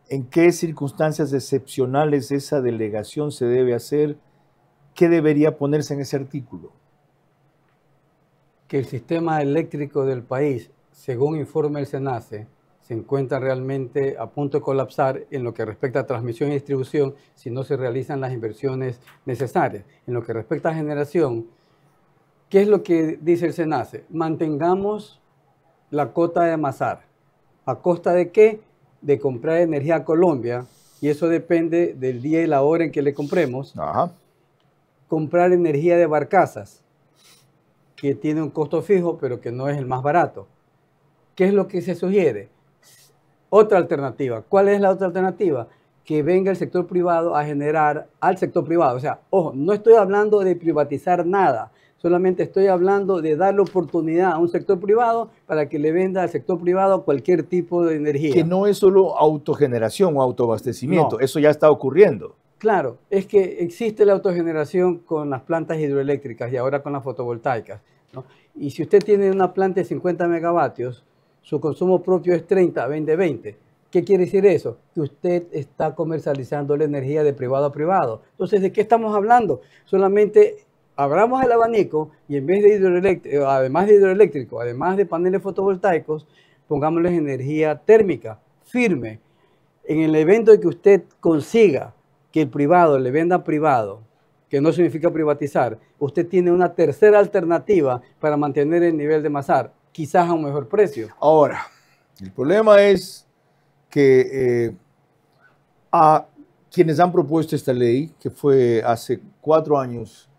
en qué circunstancias excepcionales esa delegación se debe hacer, qué debería ponerse en ese artículo.
Que el sistema eléctrico del país, según informa el SENACE, se encuentra realmente a punto de colapsar en lo que respecta a transmisión y distribución si no se realizan las inversiones necesarias. En lo que respecta a generación, ¿qué es lo que dice el SENACE? Mantengamos la cota de Masar. ¿A costa de qué? De comprar energía a Colombia, y eso depende del día y la hora en que le compremos.
Ajá.
Comprar energía de barcazas, que tiene un costo fijo, pero que no es el más barato. ¿Qué es lo que se sugiere? Otra alternativa. ¿Cuál es la otra alternativa? Que venga el sector privado a generar al sector privado. O sea, ojo, no estoy hablando de privatizar nada, solamente estoy hablando de darle oportunidad a un sector privado para que le venda al sector privado cualquier tipo de energía.
Que no es solo autogeneración o autoabastecimiento,
no.
Eso ya está ocurriendo.
Claro, es que existe la autogeneración con las plantas hidroeléctricas y ahora con las fotovoltaicas, ¿no? Y si usted tiene una planta de 50 megavatios, su consumo propio es 30, vende 20. ¿Qué quiere decir eso? Que usted está comercializando la energía de privado a privado. Entonces, ¿de qué estamos hablando? Solamente abramos el abanico y en vez de hidroeléctrico, además de paneles fotovoltaicos, pongámosles energía térmica firme. En el evento de que usted consiga que el privado le venda a privado, que no significa privatizar, usted tiene una tercera alternativa para mantener el nivel de Masar, quizás a un mejor precio.
Ahora, el problema es que a quienes han propuesto esta ley, que fue hace 4 años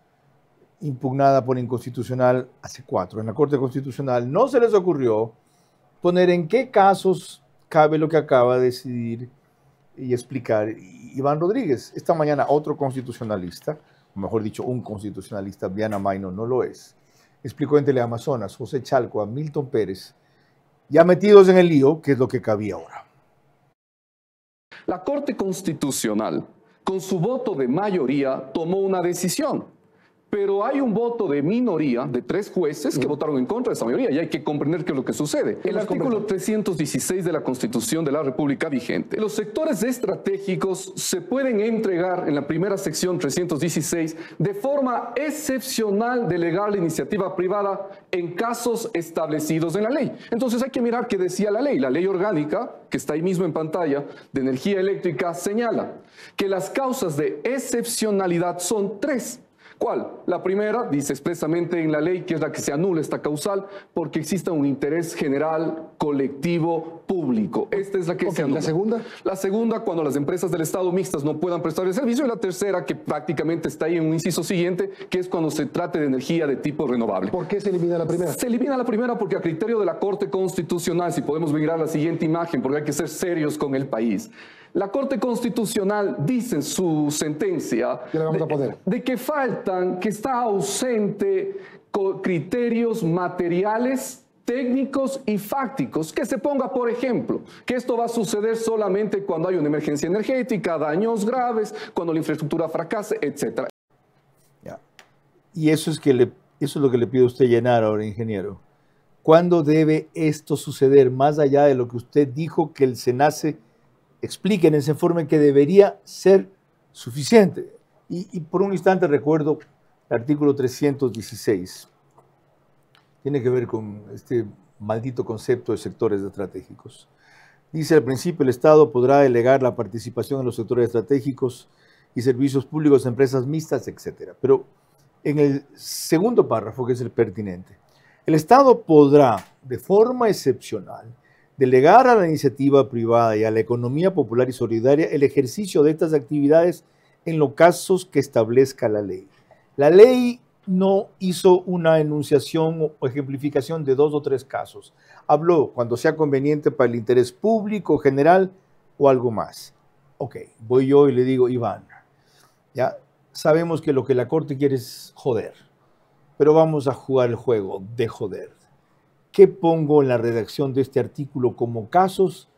impugnada por inconstitucional, en la Corte Constitucional, no se les ocurrió poner en qué casos cabe lo que acaba de decidir y explicar Iván Rodríguez. Esta mañana otro constitucionalista, o mejor dicho, un constitucionalista, Viana Maino no lo es, explicó en Teleamazonas, José Chalco, a Milton Pérez, ya metidos en el lío, que es lo que cabía ahora.
La Corte Constitucional, con su voto de mayoría, tomó una decisión. Pero hay un voto de minoría de 3 jueces que votaron en contra de esa mayoría y hay que comprender qué es lo que sucede. El artículo 316 de la Constitución de la República vigente. Los sectores estratégicos se pueden entregar en la primera sección 316 de forma excepcional delegar la iniciativa privada en casos establecidos en la ley. Entonces hay que mirar qué decía la ley orgánica, que está ahí mismo en pantalla, de energía eléctrica, señala que las causas de excepcionalidad son 3. ¿Cuál? La primera dice expresamente en la ley que es la que se anula esta causal porque exista un interés general, colectivo, público. Esta es la que se anula.
¿La segunda?
La segunda, cuando las empresas del Estado mixtas no puedan prestar el servicio. Y la tercera, que prácticamente está ahí en un inciso siguiente, que es cuando se trate de energía de tipo renovable.
¿Por qué se elimina la primera?
Se elimina la primera porque a criterio de la Corte Constitucional, si podemos mirar la siguiente imagen, porque hay que ser serios con el país. La Corte Constitucional dice en su sentencia de que faltan, que está ausente criterios materiales, técnicos y fácticos. Que se ponga, por ejemplo, que esto va a suceder solamente cuando hay una emergencia energética, daños graves, cuando la infraestructura fracase, etc.
Y eso es lo que le pido a usted llenar ahora, ingeniero. ¿Cuándo debe esto suceder? Más allá de lo que usted dijo que el SENACE explique en ese informe que debería ser suficiente. Y por un instante recuerdo el artículo 316. Tiene que ver con este maldito concepto de sectores estratégicos. Dice al principio, el Estado podrá delegar la participación en los sectores estratégicos y servicios públicos, empresas mixtas, etc. Pero en el segundo párrafo, que es el pertinente, el Estado podrá, de forma excepcional, delegar a la iniciativa privada y a la economía popular y solidaria el ejercicio de estas actividades en los casos que establezca la ley. La ley no hizo una enunciación o ejemplificación de 2 o 3 casos. Habló cuando sea conveniente para el interés público general o algo más. Ok, voy yo y le digo, Iván, ya sabemos que lo que la Corte quiere es joder, pero vamos a jugar el juego de joder. ¿Qué pongo en la redacción de este artículo como casos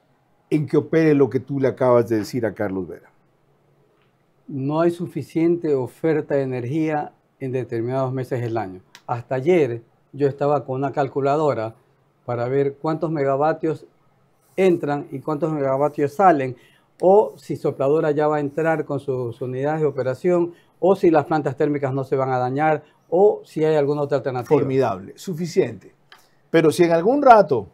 en que opere lo que tú le acabas de decir a Carlos Vera?
No hay suficiente oferta de energía en determinados meses del año. Hasta ayer yo estaba con una calculadora para ver cuántos megavatios entran y cuántos megavatios salen, o si Sopladora ya va a entrar con sus unidades de operación, o si las plantas térmicas no se van a dañar, o si hay alguna otra alternativa.
Formidable, suficiente. Pero si en algún rato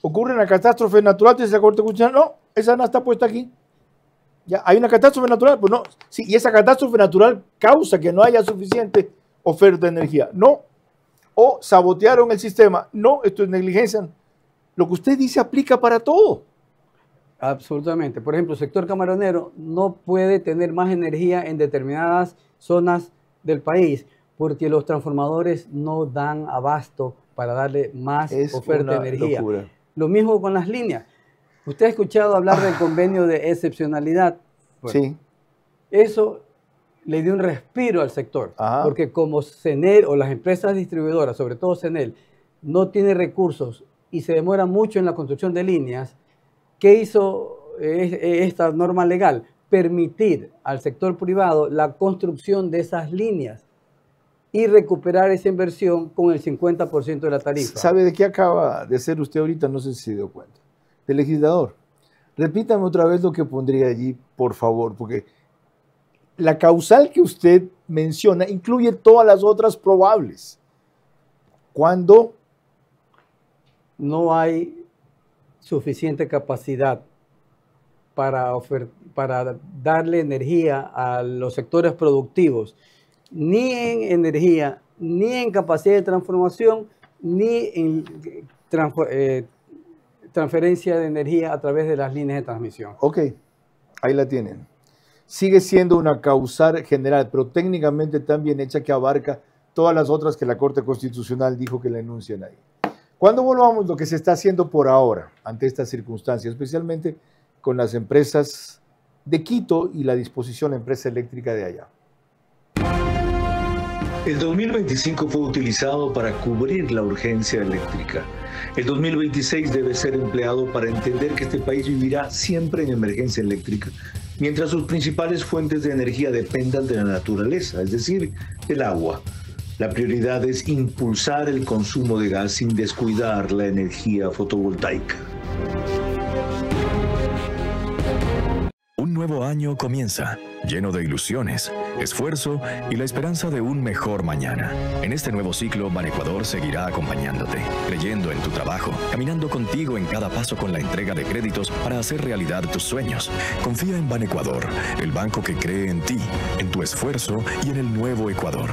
ocurre una catástrofe natural, dice la Corte Constitucional, no, esa no está puesta aquí. Ya hay una catástrofe natural, pues no. Sí, y esa catástrofe natural causa que no haya suficiente oferta de energía. No. O sabotearon el sistema. No, esto es negligencia. Lo que usted dice aplica para todo.
Absolutamente. Por ejemplo, el sector camaronero no puede tener más energía en determinadas zonas del país porque los transformadores no dan abasto para darle más oferta de energía.
Locura.
Lo mismo con las líneas. ¿Usted ha escuchado hablar del convenio de excepcionalidad? Bueno,
sí.
Eso le dio un respiro al sector, porque como CENEL o las empresas distribuidoras, sobre todo CENEL, no tiene recursos y se demora mucho en la construcción de líneas, ¿qué hizo esta norma legal? Permitir al sector privado la construcción de esas líneas y recuperar esa inversión con el 50% de la tarifa.
¿Sabe de qué acaba de ser usted ahorita? No sé si se dio cuenta. De legislador. Repítame otra vez lo que pondría allí, por favor, porque la causal que usted menciona incluye todas las otras probables. Cuando
no hay suficiente capacidad para darle energía a los sectores productivos, ni en energía, ni en capacidad de transformación, ni en transferencia de energía a través de las líneas de transmisión.
Ok, ahí la tienen. Sigue siendo una causal general, pero técnicamente tan bien hecha que abarca todas las otras que la Corte Constitucional dijo que la enuncian ahí. Cuando volvamos lo que se está haciendo por ahora ante estas circunstancias, especialmente con las empresas de Quito y la disposición de la empresa eléctrica de allá.
El 2025 fue utilizado para cubrir la urgencia eléctrica. El 2026 debe ser empleado para entender que este país vivirá siempre en emergencia eléctrica, mientras sus principales fuentes de energía dependan de la naturaleza, es decir, del agua. La prioridad es impulsar el consumo de gas sin descuidar la energía fotovoltaica.
Un nuevo año comienza, lleno de ilusiones, esfuerzo y la esperanza de un mejor mañana. En este nuevo ciclo, Banecuador seguirá acompañándote, creyendo en tu trabajo, caminando contigo en cada paso con la entrega de créditos para hacer realidad tus sueños. Confía en Banecuador, el banco que cree en ti, en tu esfuerzo y en el nuevo Ecuador.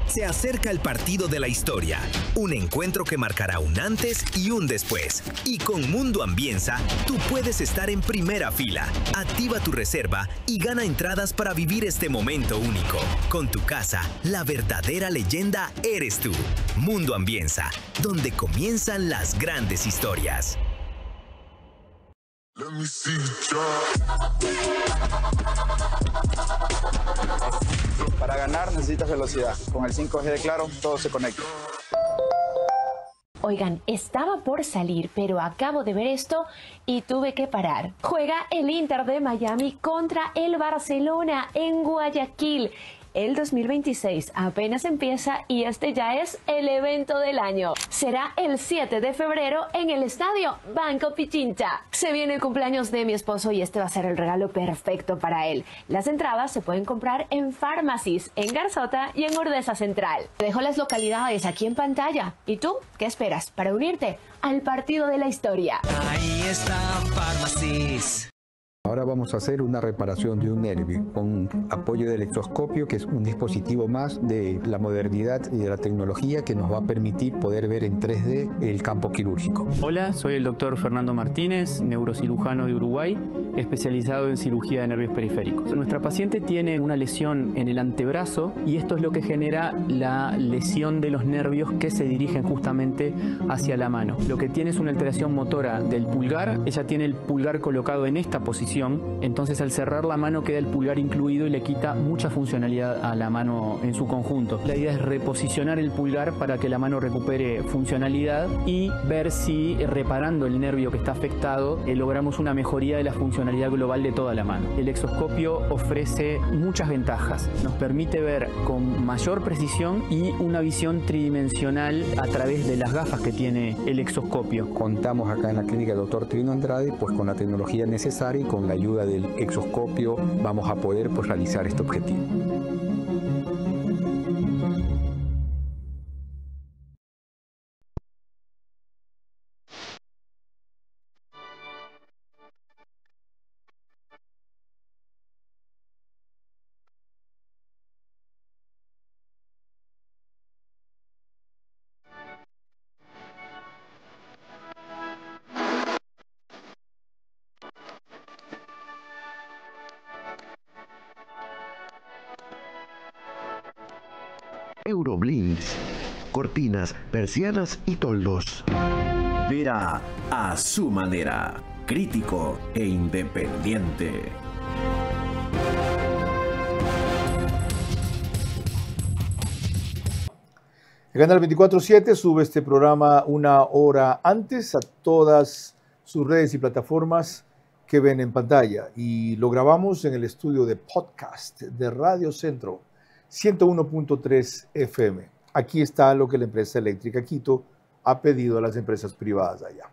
Se acerca el partido de la historia, un encuentro que marcará un antes y un después. Y con Mundo Ambienza, tú puedes estar en primera fila. Activa tu reserva y gana entradas para vivir este momento único. Con tu casa, la verdadera leyenda eres tú. Mundo Ambienza, donde comienzan las grandes historias.
Para ganar necesitas velocidad. Con el 5G de Claro, todo se conecta.
Oigan, estaba por salir, pero acabo de ver esto y tuve que parar. Juega el Inter de Miami contra el Barcelona en Guayaquil. El 2026 apenas empieza y este ya es el evento del año. Será el 7 de febrero en el estadio Banco Pichincha. Se viene el cumpleaños de mi esposo y este va a ser el regalo perfecto para él. Las entradas se pueden comprar en Pharmacies, en Garzota y en Urdesa Central. Te dejo las localidades aquí en pantalla. ¿Y tú qué esperas para unirte al partido de la historia?
Ahí está Pharmacies.
Ahora vamos a hacer una reparación de un nervio con apoyo de electroscopio, que es un dispositivo más de la modernidad y de la tecnología que nos va a permitir poder ver en 3D el campo quirúrgico.
Hola, soy el doctor Fernando Martínez, neurocirujano de Uruguay, especializado en cirugía de nervios periféricos. Nuestra paciente tiene una lesión en el antebrazo y esto es lo que genera la lesión de los nervios que se dirigen justamente hacia la mano. Lo que tiene es una alteración motora del pulgar. Ella tiene el pulgar colocado en esta posición. Entonces al cerrar la mano queda el pulgar incluido y le quita mucha funcionalidad a la mano en su conjunto. La idea es reposicionar el pulgar para que la mano recupere funcionalidad y ver si reparando el nervio que está afectado logramos una mejoría de la funcionalidad global de toda la mano. El exoscopio ofrece muchas ventajas. Nos permite ver con mayor precisión y una visión tridimensional a través de las gafas que tiene el exoscopio.
Contamos acá en la clínica del Dr. Trino Andrade pues con la tecnología necesaria y con la ayuda del exoscopio vamos a poder pues realizar este objetivo.
Euroblinds, cortinas, persianas y toldos.
Verá a su manera, crítico e independiente.
El Canal 24/7 sube este programa una hora antes a todas sus redes y plataformas que ven en pantalla. Y lo grabamos en el estudio de podcast de Radio Centro 101.3 FM. Aquí está lo que la empresa eléctrica Quito ha pedido a las empresas privadas allá.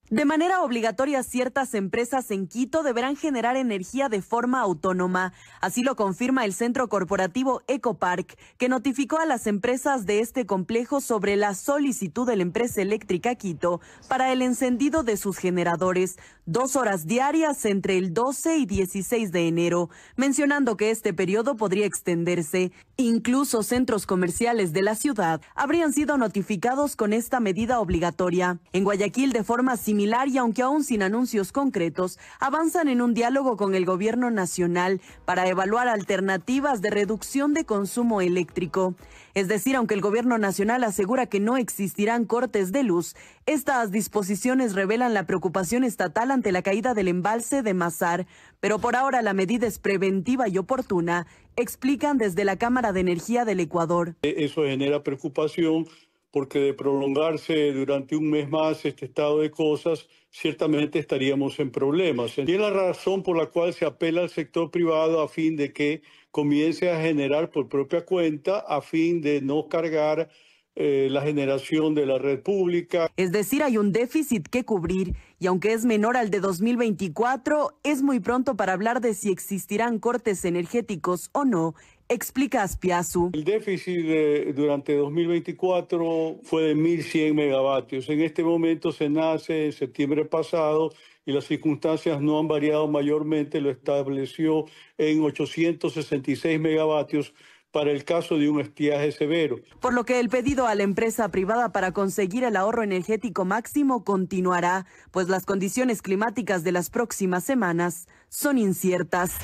De manera obligatoria, ciertas empresas en Quito deberán generar energía de forma autónoma. Así lo confirma el centro corporativo Ecopark, que notificó a las empresas de este complejo sobre la solicitud de la empresa eléctrica Quito para el encendido de sus generadores 2 horas diarias entre el 12 y 16 de enero, mencionando que este periodo podría extenderse. Incluso centros comerciales de la ciudad habrían sido notificados con esta medida obligatoria. En Guayaquil, de forma similar, y aunque aún sin anuncios concretos, avanzan en un diálogo con el gobierno nacional para evaluar alternativas de reducción de consumo eléctrico. Es decir, aunque el gobierno nacional asegura que no existirán cortes de luz, estas disposiciones revelan la preocupación estatal ante la caída del embalse de Mazar, pero por ahora la medida es preventiva y oportuna, explican desde la Cámara de Energía del Ecuador.
Eso genera preocupación porque de prolongarse durante un mes más este estado de cosas, ciertamente estaríamos en problemas. Y es la razón por la cual se apela al sector privado a fin de que comience a generar por propia cuenta, a fin de no cargar la generación de la red pública.
Es decir, hay un déficit que cubrir y aunque es menor al de 2024, es muy pronto para hablar de si existirán cortes energéticos o no, explica Aspiazu.
El déficit durante 2024 fue de 1.100 megavatios. En este momento se nace en septiembre pasado y las circunstancias no han variado mayormente, lo estableció en 866 megavatios para el caso de un estiaje severo.
Por lo que el pedido a la empresa privada para conseguir el ahorro energético máximo continuará, pues las condiciones climáticas de las próximas semanas son inciertas.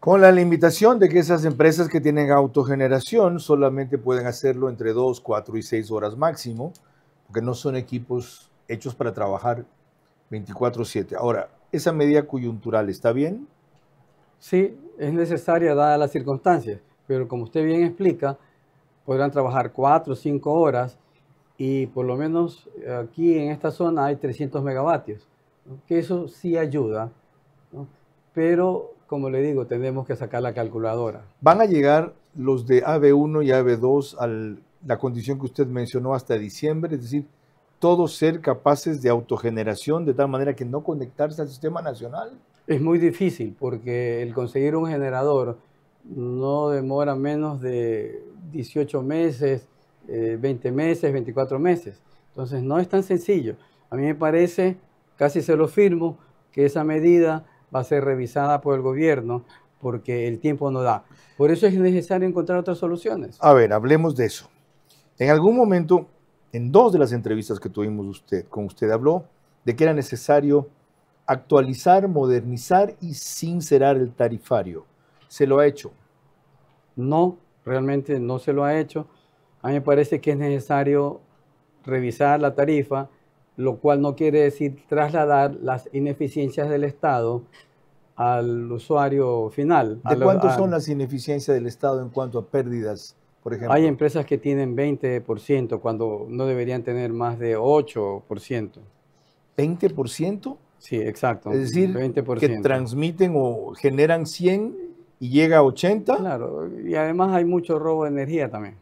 Con la limitación de que esas empresas que tienen autogeneración solamente pueden hacerlo entre 2, 4 y 6 horas máximo, porque no son equipos hechos para trabajar 24/7. Ahora, ¿esa medida coyuntural está bien?
Sí, es necesaria dadas las circunstancias, pero como usted bien explica, podrán trabajar 4 o 5 horas y por lo menos aquí en esta zona hay 300 megavatios, ¿no? Que eso sí ayuda, ¿no? Pero como le digo, tenemos que sacar la calculadora.
¿Van a llegar los de AB1 y AB2 a la condición que usted mencionó hasta diciembre? Es decir, todos ser capaces de autogeneración de tal manera que no conectarse al sistema nacional.
Es muy difícil porque el conseguir un generador no demora menos de 18 meses, 20 meses, 24 meses. Entonces no es tan sencillo. A mí me parece, casi se lo firmo, que esa medida va a ser revisada por el gobierno porque el tiempo no da. Por eso es necesario encontrar otras soluciones.
A ver, hablemos de eso. En algún momento, en 2 de las entrevistas que tuvimos con usted habló de que era necesario actualizar, modernizar y sincerar el tarifario. ¿Se lo ha hecho?
No, realmente no se lo ha hecho. A mí me parece que es necesario revisar la tarifa, lo cual no quiere decir trasladar las ineficiencias del Estado al usuario final.
¿De cuánto son las ineficiencias del Estado en cuanto a pérdidas, por ejemplo?
Hay empresas que tienen 20% cuando no deberían tener más de 8%.
¿20%?
Sí, exacto.
Es decir,
20%.
Que transmiten o generan 100 y llega a 80.
Claro, y además hay mucho robo de energía también.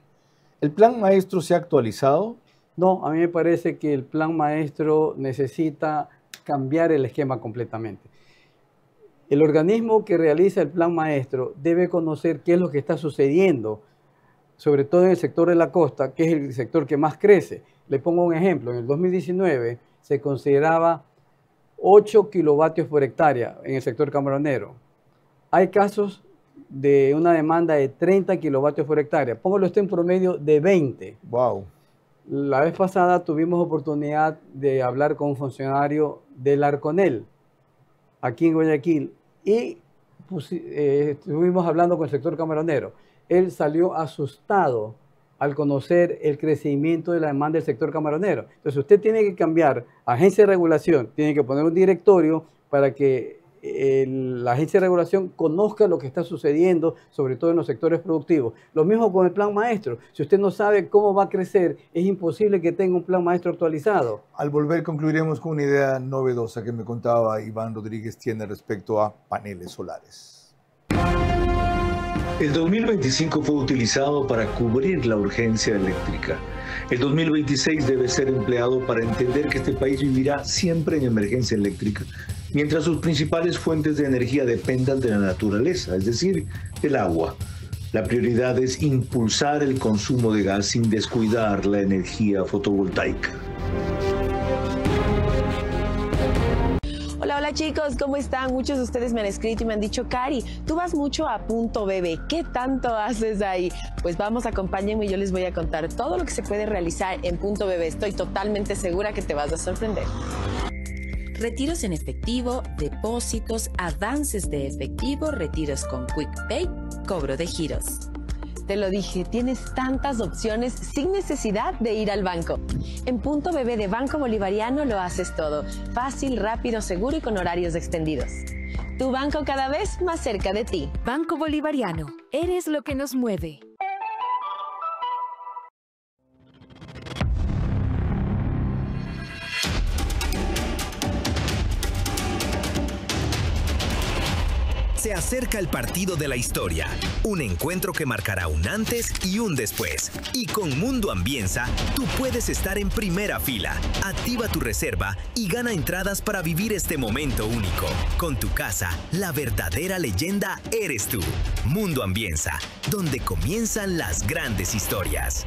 ¿El plan maestro se ha actualizado?
No, a mí me parece que el plan maestro necesita cambiar el esquema completamente. El organismo que realiza el plan maestro debe conocer qué es lo que está sucediendo, sobre todo en el sector de la costa, que es el sector que más crece. Le pongo un ejemplo. En el 2019 se consideraba 8 kilovatios por hectárea en el sector camaronero. Hay casos de una demanda de 30 kilovatios por hectárea. Póngalo usted en promedio de 20.
Wow.
La vez pasada tuvimos oportunidad de hablar con un funcionario del Arconel, aquí en Guayaquil, y estuvimos hablando con el sector camaronero. Él salió asustado al conocer el crecimiento de la demanda del sector camaronero. Entonces usted tiene que cambiar agencia de regulación, tiene que poner un directorio para que la agencia de regulación conozca lo que está sucediendo, sobre todo en los sectores productivos. Lo mismo con el plan maestro. Si usted no sabe cómo va a crecer, es imposible que tenga un plan maestro actualizado.
Al volver concluiremos con una idea novedosa que me contaba Iván Rodríguez tiene respecto a paneles solares.
El 2025 fue utilizado para cubrir la urgencia eléctrica. El 2026 debe ser empleado para entender que este país vivirá siempre en emergencia eléctrica, mientras sus principales fuentes de energía dependan de la naturaleza, es decir, del agua. La prioridad es impulsar el consumo de gas sin descuidar la energía fotovoltaica.
Hola chicos, ¿cómo están? Muchos de ustedes me han escrito y me han dicho, Cari, tú vas mucho a Punto BB, ¿qué tanto haces ahí? Pues vamos, acompáñenme y yo les voy a contar todo lo que se puede realizar en Punto BB. Estoy totalmente segura que te vas a sorprender.
Retiros en efectivo, depósitos, avances de efectivo, retiros con Quick Pay, cobro de giros.
Te lo dije, tienes tantas opciones sin necesidad de ir al banco. En Punto BB de Banco Bolivariano lo haces todo. Fácil, rápido, seguro y con horarios extendidos. Tu banco cada vez más cerca de ti.
Banco Bolivariano. Eres lo que nos mueve.
Se acerca el partido de la historia, un encuentro que marcará un antes y un después. Y con Mundo Ambienza, tú puedes estar en primera fila. Activa tu reserva y gana entradas para vivir este momento único. Con tu casa, la verdadera leyenda eres tú. Mundo Ambienza, donde comienzan las grandes historias.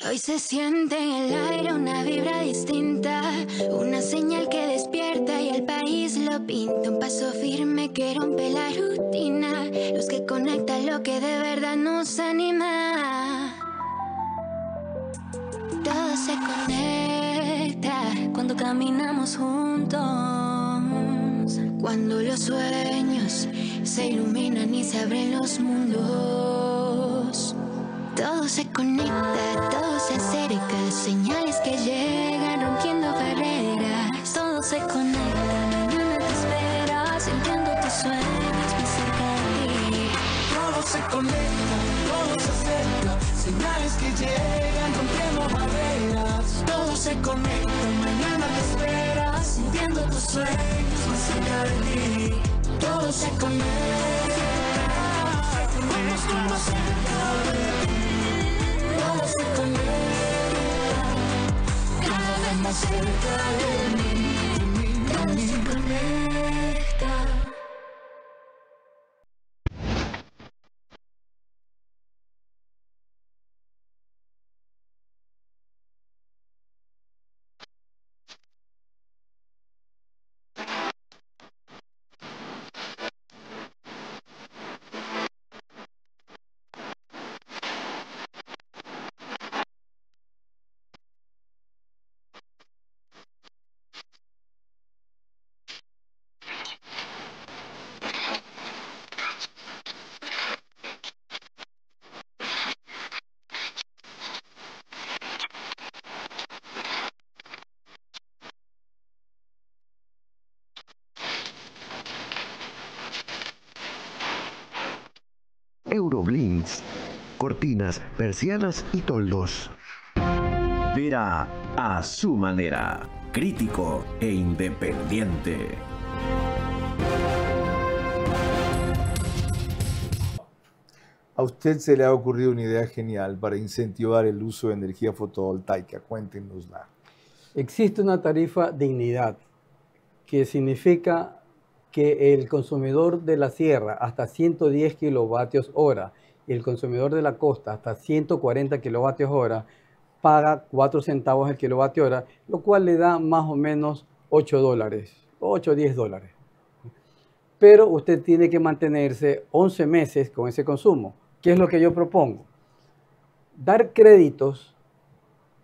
Hoy se siente en el aire una vibra distinta, una señal que despierta y el país lo pinta. Un paso firme que rompe la rutina, luz que conecta lo que de verdad nos anima. Todo se conecta cuando caminamos juntos, cuando los sueños se iluminan y se abren los mundos. Todo se conecta, todo se acerca, señales que llegan rompiendo barreras. Todo se conecta, mañana te espera, sintiendo tus sueños más cerca de ti. Todo se conecta, todo se acerca, señales que llegan rompiendo barreras. Todo se conecta, mañana te espera, sintiendo tus sueños más cerca de ti. Todo se conecta, vamos más cerca de ti. Todo se conecta, cada vez más cerca de mí, todo se conecta.
Euroblinds, cortinas, persianas y toldos. Vera a su manera, crítico e independiente.
A usted se le ha ocurrido una idea genial para incentivar el uso de energía fotovoltaica. Cuéntenosla.
Existe una tarifa dignidad, que significa que el consumidor de la sierra hasta 110 kilovatios hora y el consumidor de la costa hasta 140 kilovatios hora paga 4 centavos el kilovatio hora, lo cual le da más o menos $8, 8 o 10 dólares. Pero usted tiene que mantenerse 11 meses con ese consumo. ¿Qué es lo que yo propongo? Dar créditos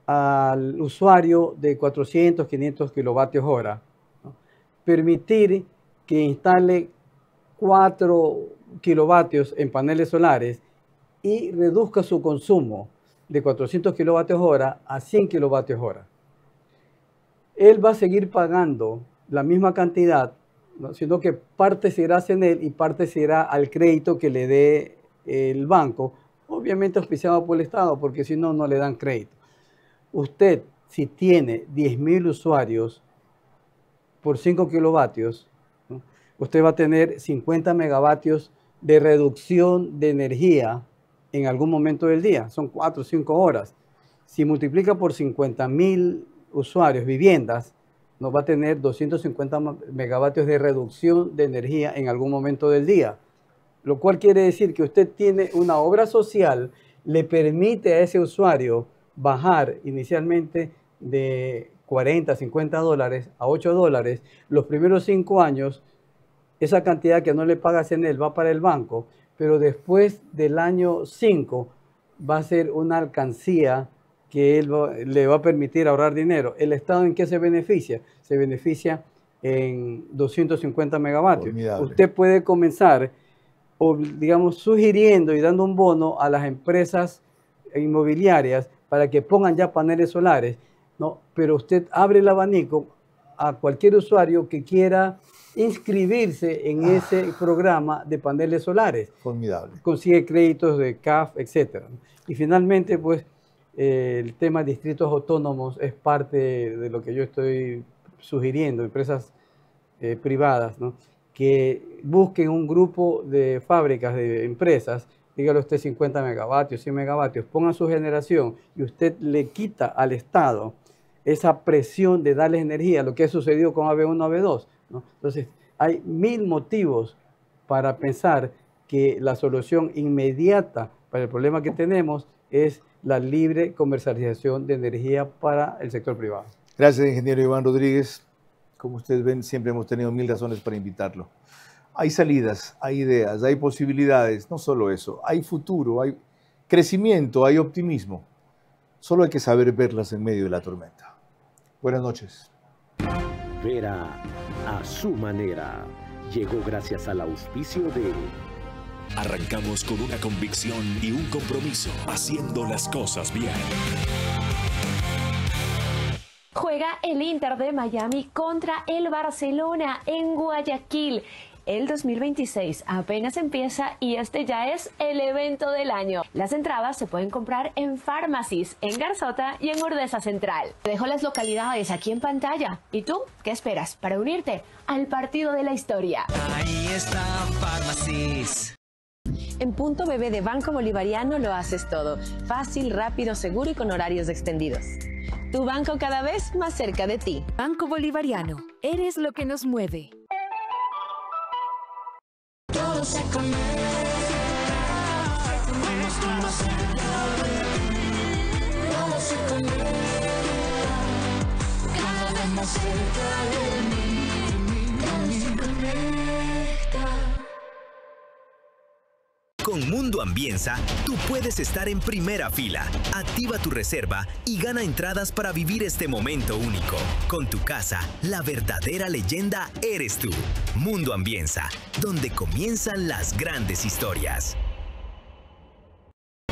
al usuario de 400, 500 kilovatios hora, ¿no? Permitir que instale 4 kilovatios en paneles solares y reduzca su consumo de 400 kilovatios hora a 100 kilovatios hora. Él va a seguir pagando la misma cantidad, ¿no? Sino que parte se irá a CENEL y parte se irá al crédito que le dé el banco, obviamente auspiciado por el Estado, porque si no, no le dan crédito. Usted, si tiene 10.000 usuarios por 5 kilovatios, ¿no? Usted va a tener 50 megavatios de reducción de energía en algún momento del día. Son 4 o 5 horas. Si multiplica por 50.000 usuarios, viviendas, nos va a tener 250 megavatios de reducción de energía en algún momento del día. Lo cual quiere decir que usted tiene una obra social, le permite a ese usuario bajar inicialmente de 40, 50 dólares a 8 dólares. Los primeros 5 años, esa cantidad que no le paga CENEL va para el banco, pero después del año 5 va a ser una alcancía que le va a permitir ahorrar dinero. ¿El Estado en qué se beneficia? Se beneficia en 250 megavatios. Formidable. Usted puede comenzar, digamos, sugiriendo y dando un bono a las empresas inmobiliarias para que pongan ya paneles solares, ¿no? Pero usted abre el abanico a cualquier usuario que quiera inscribirse en ese programa de paneles solares.
Formidable.
Consigue créditos de CAF, etc. Y finalmente, pues, el tema de distritos autónomos es parte de lo que yo estoy sugiriendo, empresas privadas, ¿no? Que busquen un grupo de fábricas, de empresas, dígale usted 50 megavatios, 100 megavatios, pongan su generación y usted le quita al Estado esa presión de darles energía, lo que ha sucedido con AB1, AB2, ¿no? Entonces, hay 1000 motivos para pensar que la solución inmediata para el problema que tenemos es la libre comercialización de energía para el sector privado.
Gracias, ingeniero Iván Rodríguez. Como ustedes ven, siempre hemos tenido 1000 razones para invitarlo. Hay salidas, hay ideas, hay posibilidades, no solo eso, hay futuro, hay crecimiento, hay optimismo. Solo hay que saber verlas en medio de la tormenta. Buenas noches.
Vera a su manera. Llegó gracias al auspicio de...
Arrancamos con una convicción y un compromiso, haciendo las cosas bien.
Juega el Inter de Miami contra el Barcelona en Guayaquil. El 2026 apenas empieza y este ya es el evento del año. Las entradas se pueden comprar en Pharmacies, en Garzota y en Urdesa Central. Te dejo las localidades aquí en pantalla. ¿Y tú qué esperas para unirte al partido de la historia?
Ahí está Pharmacies.
En Punto BB de Banco Bolivariano lo haces todo. Fácil, rápido, seguro y con horarios extendidos. Tu banco cada vez más cerca de ti.
Banco Bolivariano. Eres lo que nos mueve.
Todo se conecta, cuando estoy más cerca de ti. Todo se conecta, cada vez más cerca de mí. Todo se conecta.
Con Mundo Ambienza, tú puedes estar en primera fila. Activa tu reserva y gana entradas para vivir este momento único. Con tu casa, la verdadera leyenda eres tú. Mundo Ambienza, donde comienzan las grandes historias.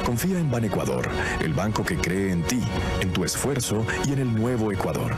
Confía en Banecuador, el banco que cree en ti, en tu esfuerzo y en el nuevo Ecuador.